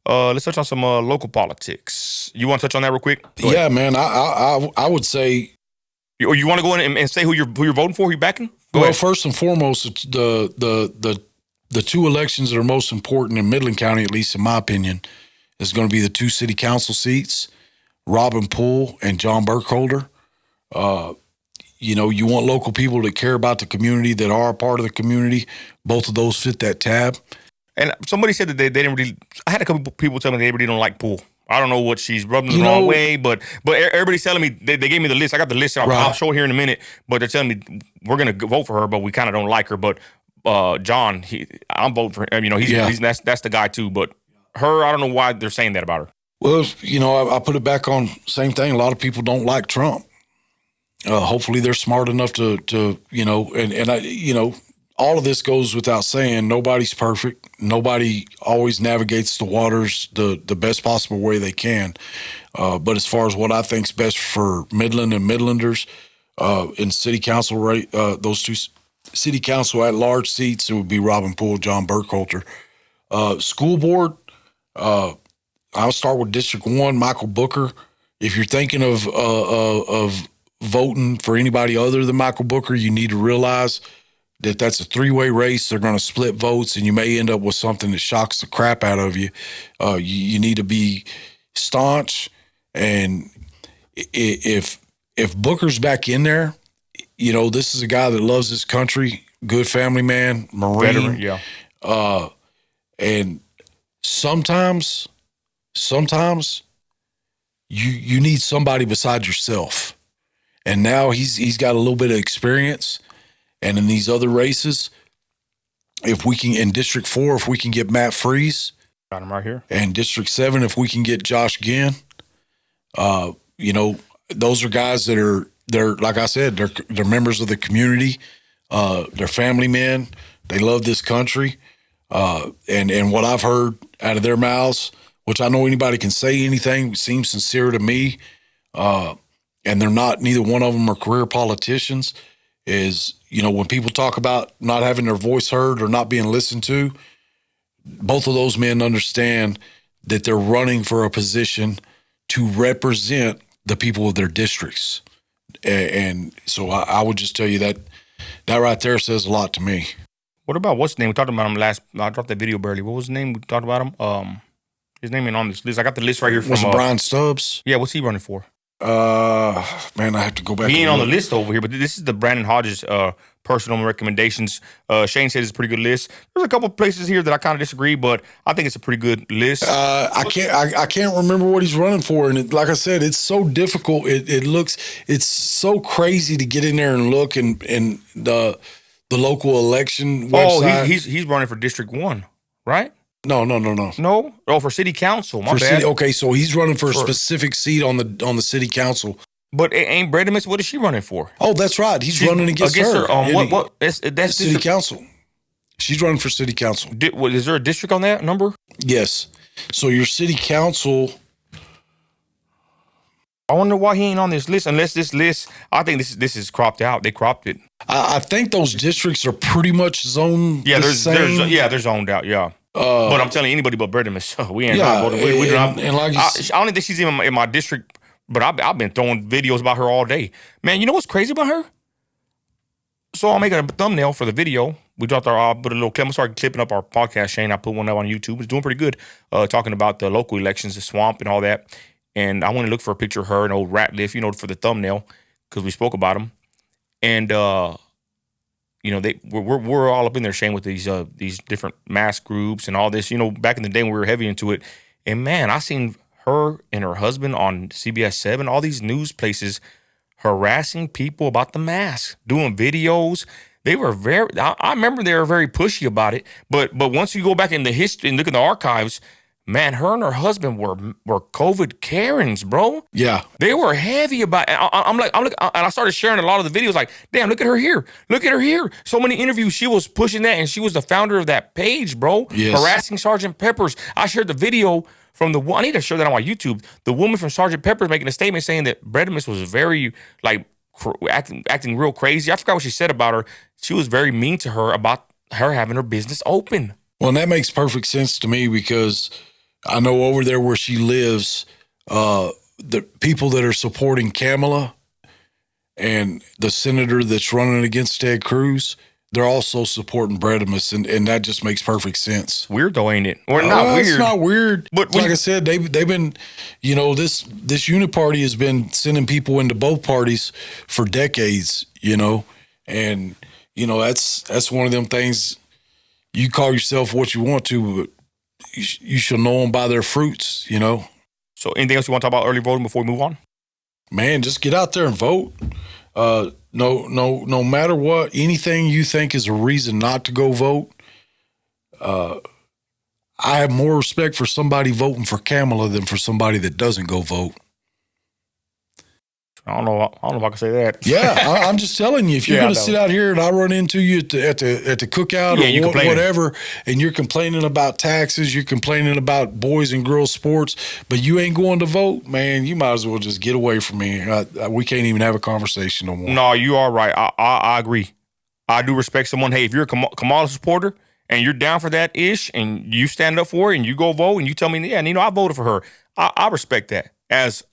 Let's touch on some local politics. You want to touch on that real quick? Yeah, man. I would say. You want to go in and say who you're voting for? Who you backing? Go ahead. First and foremost, it's the two elections that are most important in Midland County, at least in my opinion, is going to be the two city council seats, Robin Poole and John Burkholder. You want local people that care about the community, that are a part of the community. Both of those fit that tab. And somebody said that they didn't really. I had a couple people tell me they really don't like Poole. I don't know what she's rubbing the wrong way, but everybody's telling me they gave me the list. I got the list. I'll show it here in a minute. But they're telling me we're going to vote for her, but we kind of don't like her. But John, I'm voting for him. That's the guy too. But her, I don't know why they're saying that about her. Well, I put it back on same thing. A lot of people don't like Trump. Hopefully, they're smart enough to all of this goes without saying. Nobody's perfect. Nobody always navigates the waters the best possible way they can. But as far as what I think's best for Midland and Midlanders in city council, those two city council at large seats, it would be Robin Poole, John Burkholder. School board, I'll start with District 1, Michael Booker. If you're thinking of voting for anybody other than Michael Booker, you need to realize that that's a three-way race. They're going to split votes, and you may end up with something that shocks the crap out of you. You need to be staunch, and if Booker's back in there, this is a guy that loves his country, good family man, Marine. Veteran, yeah. And sometimes you need somebody besides yourself. And now he's got a little bit of experience. And in these other races, if we can, in District 4, if we can get Matt Freese. Got him right here. And District 7, if we can get Josh Ginn. Those are guys they're like I said, they're members of the community. They're family men. They love this country. And what I've heard out of their mouths, which I know anybody can say anything, seems sincere to me. And neither one of them are career politicians, is, when people talk about not having their voice heard or not being listened to, both of those men understand that they're running for a position to represent the people of their districts. And so I would just tell you that right there says a lot to me. What about what's his name? We talked about him I dropped that video barely. What was his name? We talked about him. His name ain't on this list. I got the list right here from Brian Stubbs. Yeah, what's he running for? Man, I have to go back. He ain't and on the look. list over here, but this is the Brandon Hodges personal recommendations. Shane said it's a pretty good list. There's a couple places here that I kind of disagree, but I think it's a pretty good list. I can't remember what he's running for, and like I said, it's so difficult. It's so crazy to get in there and look and the local election website. Oh, he's running for District 1, right? No. No? Oh, for city council. My For bad. city, okay, so he's running for a specific seat on the city council. But ain't Bredemis, what is she running for? Oh, that's right. He's running against her. What? That's city council. She's running for city council. Is there a district on that number? Yes. So your city council. I wonder why he ain't on this list. Unless this list, I think this is cropped out. They cropped it. I think those districts are pretty much zoned. Yeah, they're zoned out. Yeah. But I'm telling you, anybody but Bredemis, we ain't voting. I don't think she's even in my district. But I've been throwing videos about her all day. Man, you know what's crazy about her? So I'll make a thumbnail for the video. We dropped I'll put a little clip. I started clipping up our podcast, Shane. I put one up on YouTube. It's doing pretty good, talking about the local elections, the swamp and all that. And I want to look for a picture of her and old Ratliff, for the thumbnail, because we spoke about them. And, we're all up in there, Shane, with these different mass groups and all this. Back in the day when we were heavy into it. And, man, I seen her and her husband on CBS 7, all these news places harassing people about the mask, doing videos. They were I remember they were very pushy about it. But once you go back in the history and look at the archives, man, her and her husband were COVID Karens, bro. Yeah. They were heavy about it. I'm like, and I started sharing a lot of the videos like, damn, look at her here. Look at her here. So many interviews. She was pushing that, and she was the founder of that page, bro. Yes. Harassing Sergeant Peppers. I shared the video from I need to show that on my YouTube. The woman from Sergeant Pepper's making a statement saying that Bredemis was very, acting real crazy. I forgot what she said about her. She was very mean to her about her having her business open. Well, and that makes perfect sense to me because I know over there where she lives, the people that are supporting Kamala and the senator that's running against Ted Cruz, they're also supporting Bredemis, and that just makes perfect sense. Weird though, ain't it? Or not weird. It's not weird. But like I said, they've been, this uniparty has been sending people into both parties for decades, and that's one of them things. You call yourself what you want to, but you shall know them by their fruits, So anything else you want to talk about early voting before we move on? Man, just get out there and vote. No matter what, anything you think is a reason not to go vote. I have more respect for somebody voting for Kamala than for somebody that doesn't go vote. I don't know if I can say that. Yeah, I'm just telling you, if you're going to sit out here and I run into you at the cookout or whatever, and you're complaining about taxes, you're complaining about boys and girls sports, but you ain't going to vote, man, you might as well just get away from me. We can't even have a conversation no more. No, you are right. I agree. I do respect someone. Hey, if you're a Kamala supporter and you're down for that ish and you stand up for it and you go vote and you tell me, yeah, I voted for her. I respect that as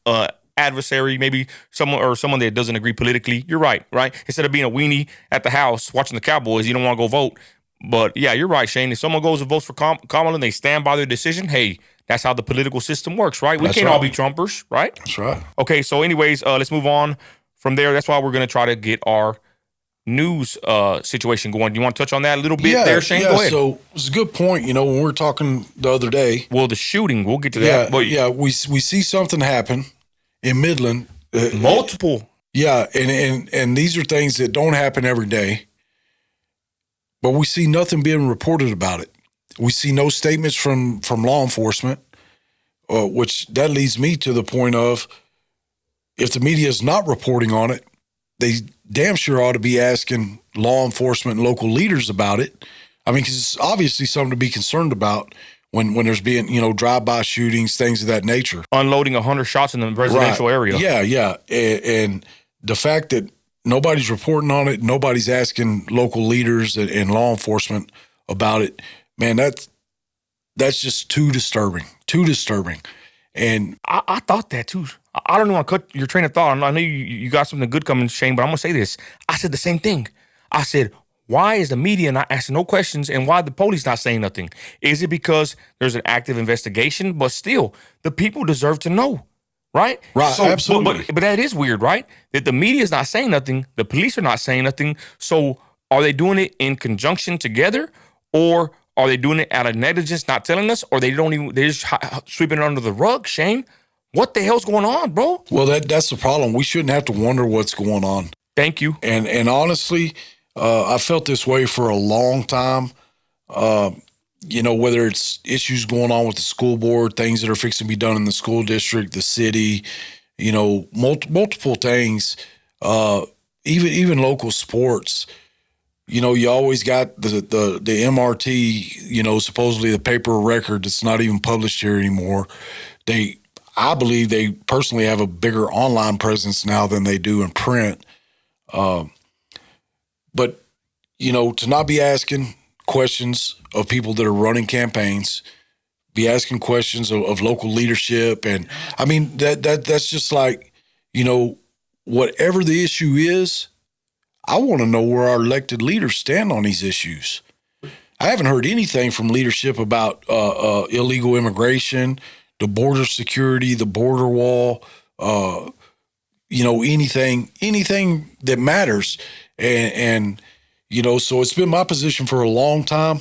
adversary, maybe someone that doesn't agree politically. You're right? Instead of being a weenie at the house watching the Cowboys, you don't want to go vote. But yeah, you're right, Shane. If someone goes and votes for Kamala and they stand by their decision, hey, that's how the political system works, right? We can't all be Trumpers, right? That's right. Okay, so anyways, let's move on from there. That's why we're going to try to get our news situation going. Do you want to touch on that a little bit there, Shane? Go ahead. So it's a good point. When we were talking the other day. Well, the shooting, we'll get to that. But we see something happen in Midland. Multiple. Yeah, and these are things that don't happen every day. But we see nothing being reported about it. We see no statements from law enforcement, which that leads me to the point of if the media is not reporting on it, they damn sure ought to be asking law enforcement and local leaders about it. I mean, because it's obviously something to be concerned about when there's being, drive-by shootings, things of that nature. Unloading 100 shots in the residential area. Yeah. And the fact that nobody's reporting on it, nobody's asking local leaders and law enforcement about it, man, that's just too disturbing. And I thought that too. I don't want to cut your train of thought. I know you got something good coming, Shane, but I'm going to say this. I said the same thing. I said, why is the media not asking no questions and why the police not saying nothing? Is it because there's an active investigation? But still, the people deserve to know. right? Right, So, absolutely. but that is weird, right? That the media is not saying nothing, the police are not saying nothing. So are they doing it in conjunction together, or are they doing it out of negligence, not telling us, or they're just sweeping it under the rug, Shane? What the hell's going on, bro? Well, that's the problem. We shouldn't have to wonder what's going on. Thank you. And honestly, I felt this way for a long time. Whether it's issues going on with the school board, things that are fixing to be done in the school district, the city, multiple things, even local sports. You always got the MRT, supposedly the paper of record that's not even published here anymore. I believe they personally have a bigger online presence now than they do in print. But to not be asking questions of people that are running campaigns, be asking questions of local leadership. And I mean, that's just like, whatever the issue is, I want to know where our elected leaders stand on these issues. I haven't heard anything from leadership about illegal immigration, the border security, the border wall, anything that matters. And so it's been my position for a long time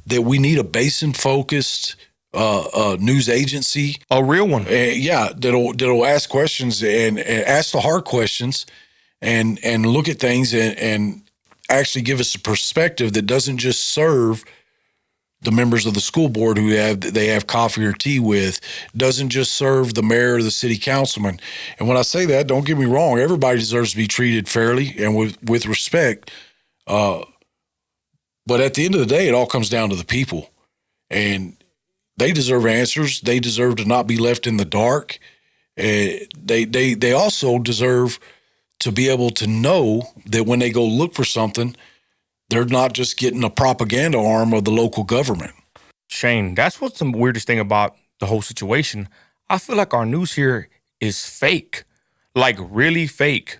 that we need a basin-focused news agency, a real one. That'll ask questions and ask the hard questions, and look at things and actually give us a perspective that doesn't just serve the members of the school board who they have coffee or tea with, doesn't just serve the mayor or the city councilman. And when I say that, don't get me wrong, everybody deserves to be treated fairly and with respect. But at the end of the day, it all comes down to the people, and they deserve answers. They deserve to not be left in the dark. They also deserve to be able to know that when they go look for something, they're not just getting a propaganda arm of the local government. Shane, that's what's the weirdest thing about the whole situation. I feel like our news here is fake, like really fake.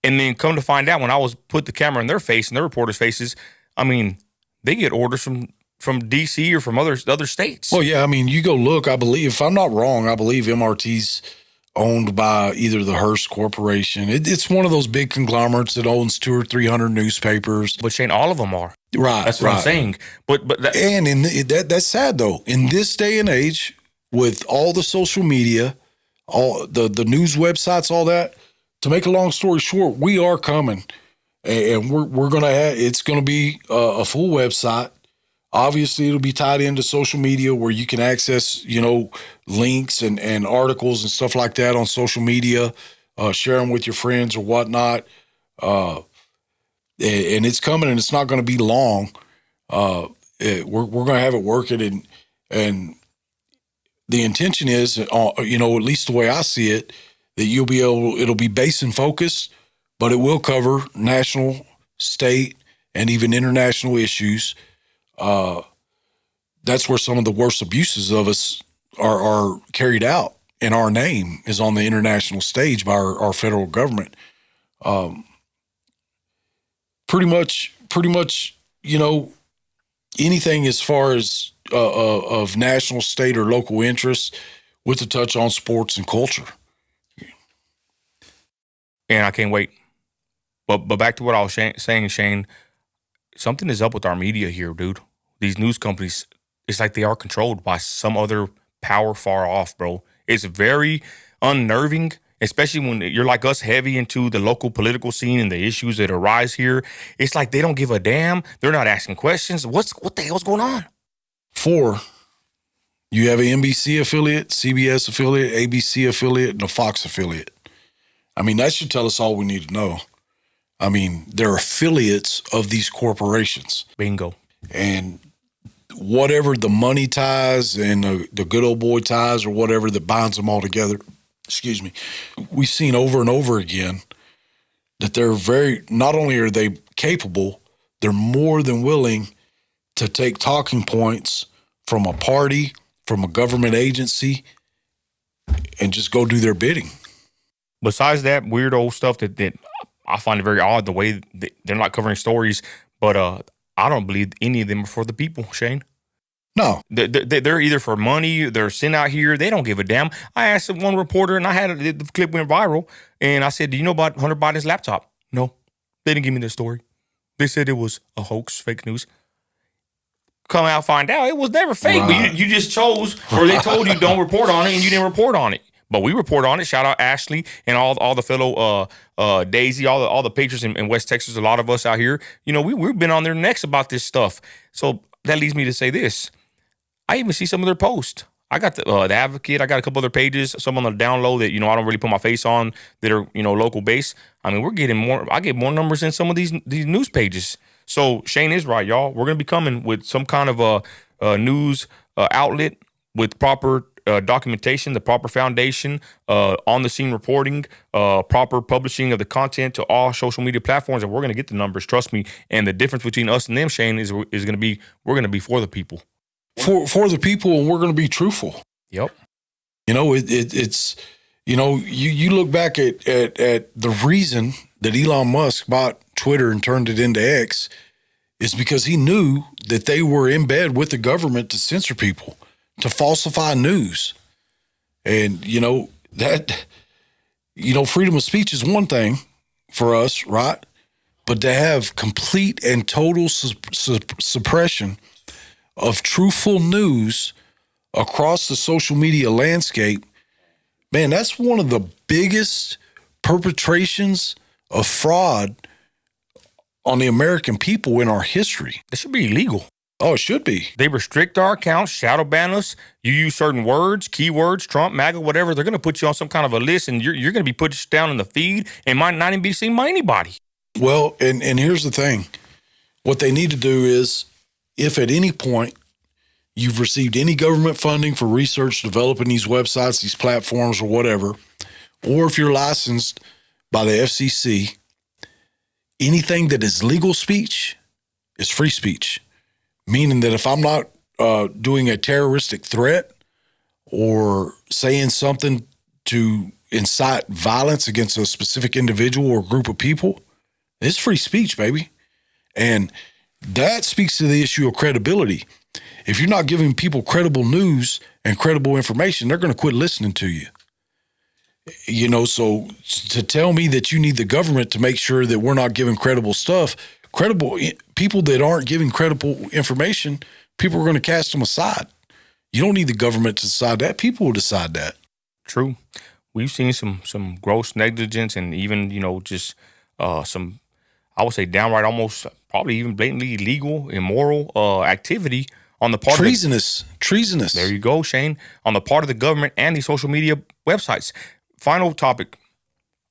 And then come to find out, when I was put the camera in their face and their reporters' faces, I mean, they get orders from D.C. or from other states. Well, yeah, I mean, you go look, I believe, if I'm not wrong, I believe MRT's owned by either the Hearst Corporation. It's one of those big conglomerates that owns 200 or 300 newspapers. But Shane, all of them are. Right. That's what I'm saying. But that's sad though. In this day and age, with all the social media, all the news websites, all that, to make a long story short, we are coming, and we're gonna it's gonna be a full website. Obviously, it'll be tied into social media where you can access, links and articles and stuff like that on social media, share them with your friends or whatnot. And it's coming, and it's not going to be long. We're going to have it working, and the intention is, at least the way I see it, that it'll be basin focused, but it will cover national, state, and even international issues. That's where some of the worst abuses of us are carried out, and our name is on the international stage by our federal government. Pretty much, anything as far as of national, state, or local interest, with a touch on sports and culture. And I can't wait. But back to what I was saying, Shane, something is up with our media here, dude. These news companies, it's like they are controlled by some other power far off, bro. It's very unnerving, especially when you're like us, heavy into the local political scene and the issues that arise here. It's like they don't give a damn. They're not asking questions. What the hell's going on? 4, you have an NBC affiliate, CBS affiliate, ABC affiliate, and a Fox affiliate. I mean, that should tell us all we need to know. I mean, they're affiliates of these corporations. Bingo. And whatever the money ties and the good old boy ties or whatever that binds them all together, we've seen over and over again that they're not only are they capable, they're more than willing to take talking points from a party, from a government agency, and just go do their bidding. Besides that weird old stuff that I find it very odd, the way they're not covering stories, but I don't believe any of them are for the people, Shane. No. They're either for money, they're sent out here. They don't give a damn. I asked one reporter, and the clip went viral, and I said, "Do you know about Hunter Biden's laptop?" No, they didn't give me the story. They said it was a hoax, fake news. Come out, find out it was never fake. Right. But you just chose, or they told you don't report on it, and you didn't report on it. But we report on it. Shout out Ashley and all the fellow Daisy, all the patrons in West Texas. A lot of us out here, we've been on their necks about this stuff. So that leads me to say this. I even see some of their posts. I got the Advocate. I got a couple other pages, some on the down low that, I don't really put my face on that are, local based. I mean, we're getting more. I get more numbers than some of these news pages. So Shane is right, y'all. We're going to be coming with some kind of a news outlet with proper documentation, the proper foundation, on the scene reporting, proper publishing of the content to all social media platforms. And we're going to get the numbers. Trust me. And the difference between us and them, Shane, is going to be, we're going to be for the people. For the people, and we're going to be truthful. Yep. It's you look back at the reason that Elon Musk bought Twitter and turned it into X is because he knew that they were in bed with the government to censor people, to falsify news. And, freedom of speech is one thing for us, right? But to have complete and total suppression of truthful news across the social media landscape, man, that's one of the biggest perpetrations of fraud on the American people in our history. It should be illegal. Oh, it should be. They restrict our accounts, shadow ban us. You use certain words, keywords, Trump, MAGA, whatever. They're going to put you on some kind of a list, and you're going to be put down in the feed and might not even be seen by anybody. Well, and here's the thing. What they need to do is, if at any point you've received any government funding for research developing these websites, these platforms, or whatever, or if you're licensed by the FCC, anything that is legal speech is free speech. Meaning that if I'm not doing a terroristic threat or saying something to incite violence against a specific individual or group of people, it's free speech, baby. And that speaks to the issue of credibility. If you're not giving people credible news and credible information, they're going to quit listening to you. So to tell me that you need the government to make sure that we're not giving credible stuff, credible people that aren't giving credible information, people are going to cast them aside. You don't need the government to decide that. People will decide that. True. We've seen some gross negligence and even, just some, I would say downright almost probably even blatantly illegal, immoral activity on the part treasonous. There you go, Shane. On the part of the government and the social media websites. Final topic,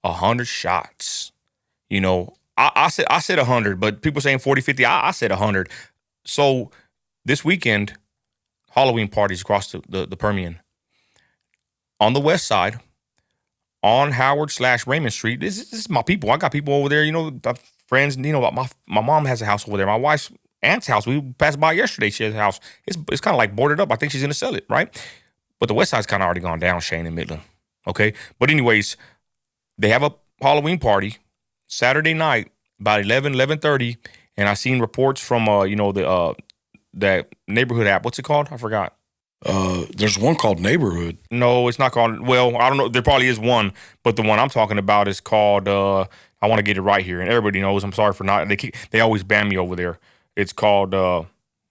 100 shots. I said 100, but people saying 40, 50. I said 100. So this weekend, Halloween parties across the Permian. On the west side, on Howard/Raymond Street, this is my people. I got people over there, friends. My mom has a house over there. My wife's aunt's house. We passed by yesterday. She has a house. It's kind of like boarded up. I think she's going to sell it, right? But the west side's kind of already gone down, Shane, in Midland. Okay? But anyways, they have a Halloween party Saturday night about 11:30, and I seen reports from that neighborhood app. What's it called? I forgot. There's one called Neighborhood. No, it's not called. Well, I don't know. There probably is one, but the one I'm talking about is called. I want to get it right here, and everybody knows. I'm sorry for not. They always ban me over there. It's called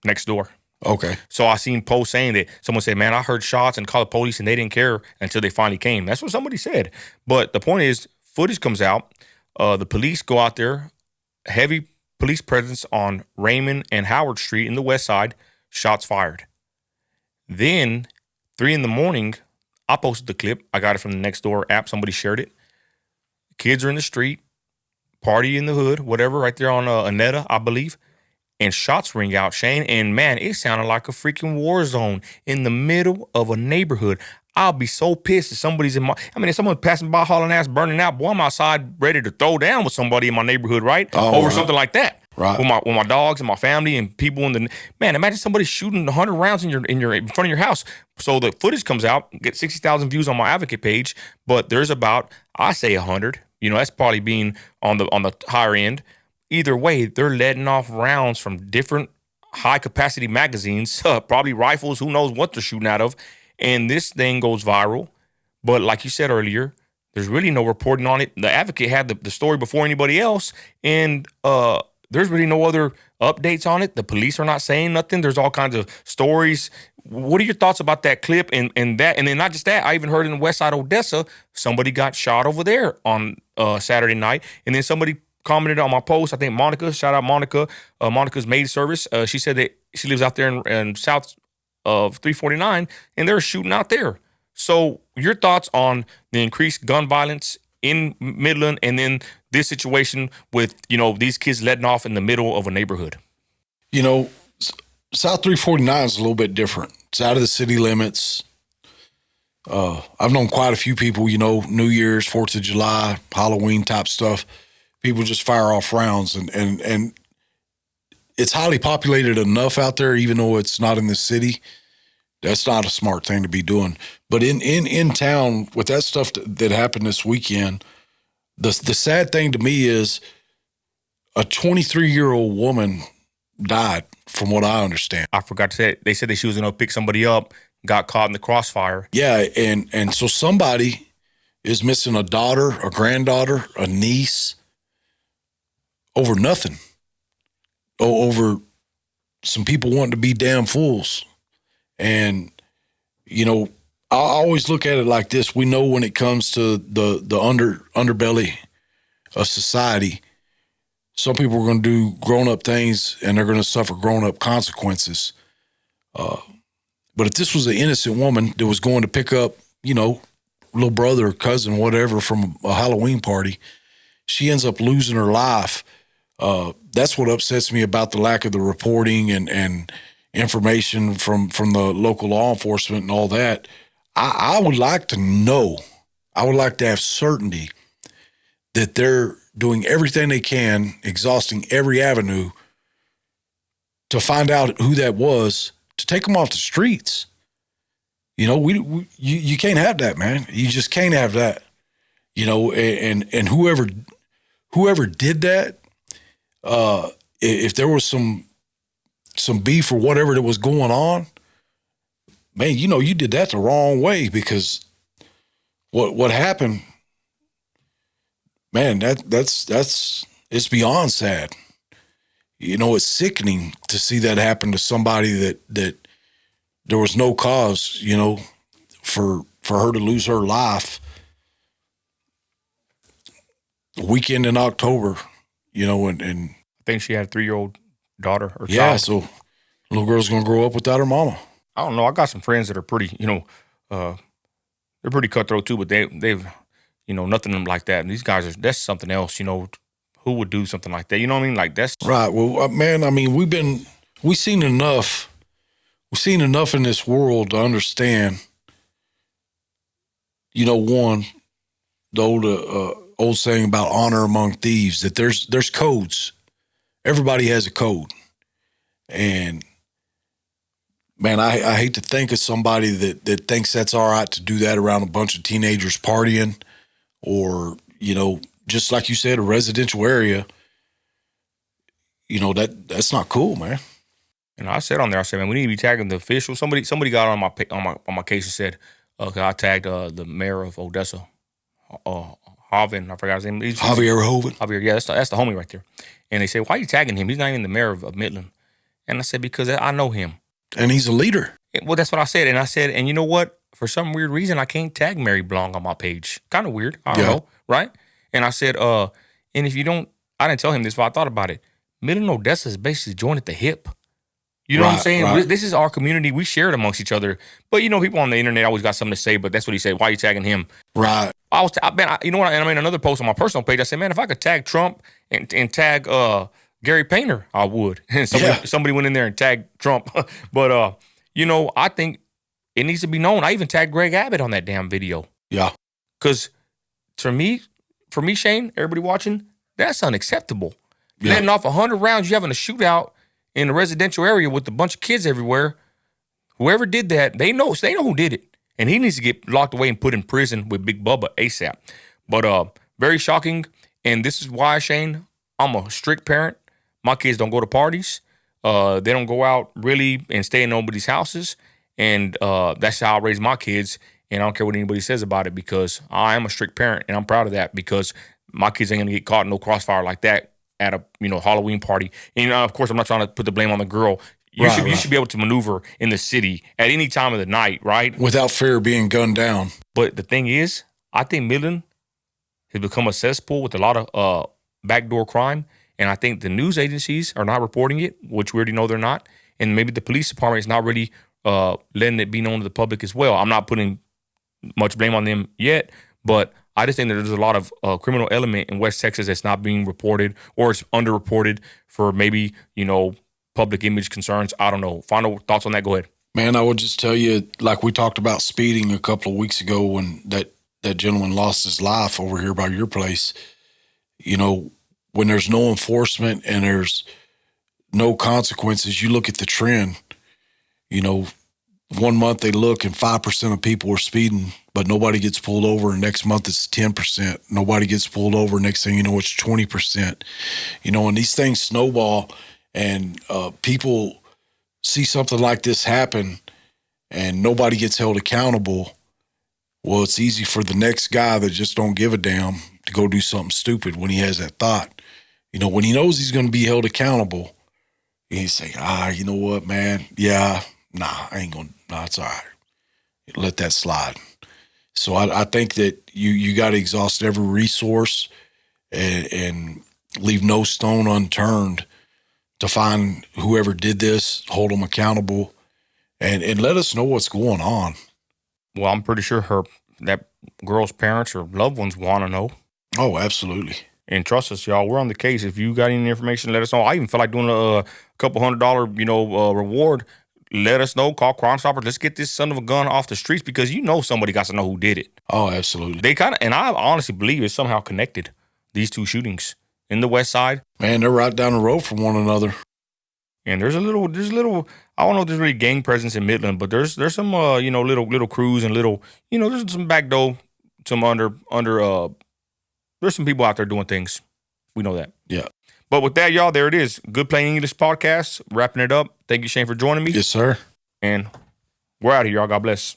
Nextdoor. Okay. So I seen posts saying that someone said, "Man, I heard shots and called the police, and they didn't care until they finally came." That's what somebody said. But the point is, footage comes out. The police go out there, heavy police presence on Raymond and Howard Street in the west side, shots fired. Then, 3 a.m, I posted the clip. I got it from the Nextdoor app. Somebody shared it. Kids are in the street, party in the hood, whatever, right there on Anetta, I believe. And shots ring out, Shane. And, man, it sounded like a freaking war zone in the middle of a neighborhood. I'll be so pissed if somebody's if someone's passing by hauling ass, burning out, boy, I'm outside ready to throw down with somebody in my neighborhood, right? Over something like that. Right. With my dogs and my family and people imagine somebody shooting 100 rounds in front of your house. So the footage comes out, get 60,000 views on my Advocate page, but there's about, I say 100. That's probably being on the higher end. Either way, they're letting off rounds from different high capacity magazines, probably rifles, who knows what they're shooting out of. And this thing goes viral. But like you said earlier, there's really no reporting on it. The Advocate had the story before anybody else, and there's really no other updates on it. The police are not saying nothing. There's all kinds of stories. What are your thoughts about that clip and that? And then not just that, I even heard in West Side Odessa, somebody got shot over there on Saturday night. And then somebody commented on my post. I think Monica, shout out Monica, Monica's maid service. She said that she lives out there in south of 349, and they're shooting out there. So your thoughts on the increased gun violence in Midland, and then this situation with, these kids letting off in the middle of a neighborhood? South 349 is a little bit different. It's out of the city limits. I've known quite a few people, New Year's, 4th of July, Halloween type stuff. People just fire off rounds, and it's highly populated enough out there, even though it's not in the city. That's not a smart thing to be doing. But in town, with that stuff that happened this weekend, the sad thing to me is a 23-year-old woman died, from what I understand. I forgot to say, they said that she was going to pick somebody up, got caught in the crossfire. Yeah, and so somebody is missing a daughter, a granddaughter, a niece, over nothing. Over some people wanting to be damn fools. And, I always look at it like this. We know when it comes to the underbelly of society, some people are going to do grown-up things and they're going to suffer grown-up consequences. But if this was an innocent woman that was going to pick up, little brother or cousin, whatever, from a Halloween party, she ends up losing her life. That's what upsets me about the lack of the reporting and information from the local law enforcement and all that. I would like to know, I would like to have certainty that they're doing everything they can, exhausting every avenue to find out who that was, to take them off the streets. You can't have that, man. You just can't have that. And whoever did that, if there was some beef or whatever that was going on, man, you did that the wrong way, because what happened, man, that's it's beyond sad. It's sickening to see that happen to somebody that there was no cause, for her to lose her life. A weekend in October, and I think she had a 3-year-old daughter or child. Yeah, so little girl's gonna grow up without her mama. I don't know. I got some friends that are pretty, they're pretty cutthroat too, but they've, nothing like that. And these guys that's something else. Who would do something like that? You know what I mean? Like that's right. Well, man, I mean, we've seen enough in this world to understand. One, the old saying about honor among thieves, that there's codes. Everybody has a code, and man, I hate to think of somebody that thinks that's all right to do that around a bunch of teenagers partying, or, just like you said, a residential area. That's not cool, man. And I said on there, man, we need to be tagging the officials. Somebody got on my case and said, cause I tagged the mayor of Odessa, Hoven, I forgot his name. Javier Hoven. Javier, yeah, that's the homie right there. And they said, why are you tagging him? He's not even the mayor of Midland. And I said, because I know him. And he's a leader. Well, that's what I said. And I said, and you know what? For some weird reason, I can't tag Mary Blanc on my page. Kind of weird. I don't know. Right? And I said, and if you don't, I didn't tell him this, but I thought about it. Midland, Odessa is basically joined at the hip. You know what I'm saying? Right. This is our community. We share it amongst each other. But, people on the internet always got something to say, but that's what he said. Why are you tagging him? Right. You know what? And I made another post on my personal page. I said, man, if I could tag Trump and tag Gary Painter, I would. And somebody went in there and tagged Trump. But, I think it needs to be known. I even tagged Greg Abbott on that damn video. Yeah. Because for me, Shane, everybody watching, that's unacceptable. Yeah. Letting off 100 rounds, you having a shootout in a residential area with a bunch of kids everywhere. Whoever did that, they know who did it. And he needs to get locked away and put in prison with Big Bubba ASAP. But very shocking. And this is why, Shane, I'm a strict parent. My kids don't go to parties. They don't go out really and stay in nobody's houses. And that's how I raise my kids. And I don't care what anybody says about it because I am a strict parent and I'm proud of that because my kids ain't gonna get caught in no crossfire like that at a Halloween party. And of course, I'm not trying to put the blame on the girl. You should be able to maneuver in the city at any time of the night, right? Without fear of being gunned down. But the thing is, I think Midland has become a cesspool with a lot of backdoor crime. And I think the news agencies are not reporting it, which we already know they're not. And maybe the police department is not really letting it be known to the public as well. I'm not putting much blame on them yet, but I just think that there's a lot of criminal element in West Texas that's not being reported or it's underreported for maybe, public image concerns. I don't know. Final thoughts on that? Go ahead. Man, I would just tell you, like we talked about speeding a couple of weeks ago when that gentleman lost his life over here by your place. When there's no enforcement and there's no consequences, you look at the trend. 1 month they look and 5% of people are speeding, but nobody gets pulled over. And next month it's 10%. Nobody gets pulled over. Next thing you know, it's 20%. And these things snowball, and people see something like this happen, and nobody gets held accountable. Well, it's easy for the next guy that just don't give a damn to go do something stupid when he has that thought. When he knows he's going to be held accountable, he's saying, you know what, man? Yeah, I ain't going to. No, it's all right. Let that slide. So I think that you got to exhaust every resource and leave no stone unturned to find whoever did this, hold them accountable, and let us know what's going on. Well, I'm pretty sure that girl's parents or loved ones want to know. Oh, absolutely. And trust us, y'all, we're on the case. If you got any information, let us know. I even feel like doing a couple $100, reward. Let us know. Call Crime Stoppers. Let's get this son of a gun off the streets because somebody got to know who did it. Oh, absolutely. They and I honestly believe it's somehow connected, these two shootings in the West Side. Man, they're right down the road from one another. And there's a little, I don't know if there's really gang presence in Midland, but there's some, little crews and there's some back door, some there's some people out there doing things. We know that. Yeah. But with that, y'all, there it is. Good Plain English podcast. Wrapping it up. Thank you, Shane, for joining me. Yes, sir. And we're out of here, y'all. God bless.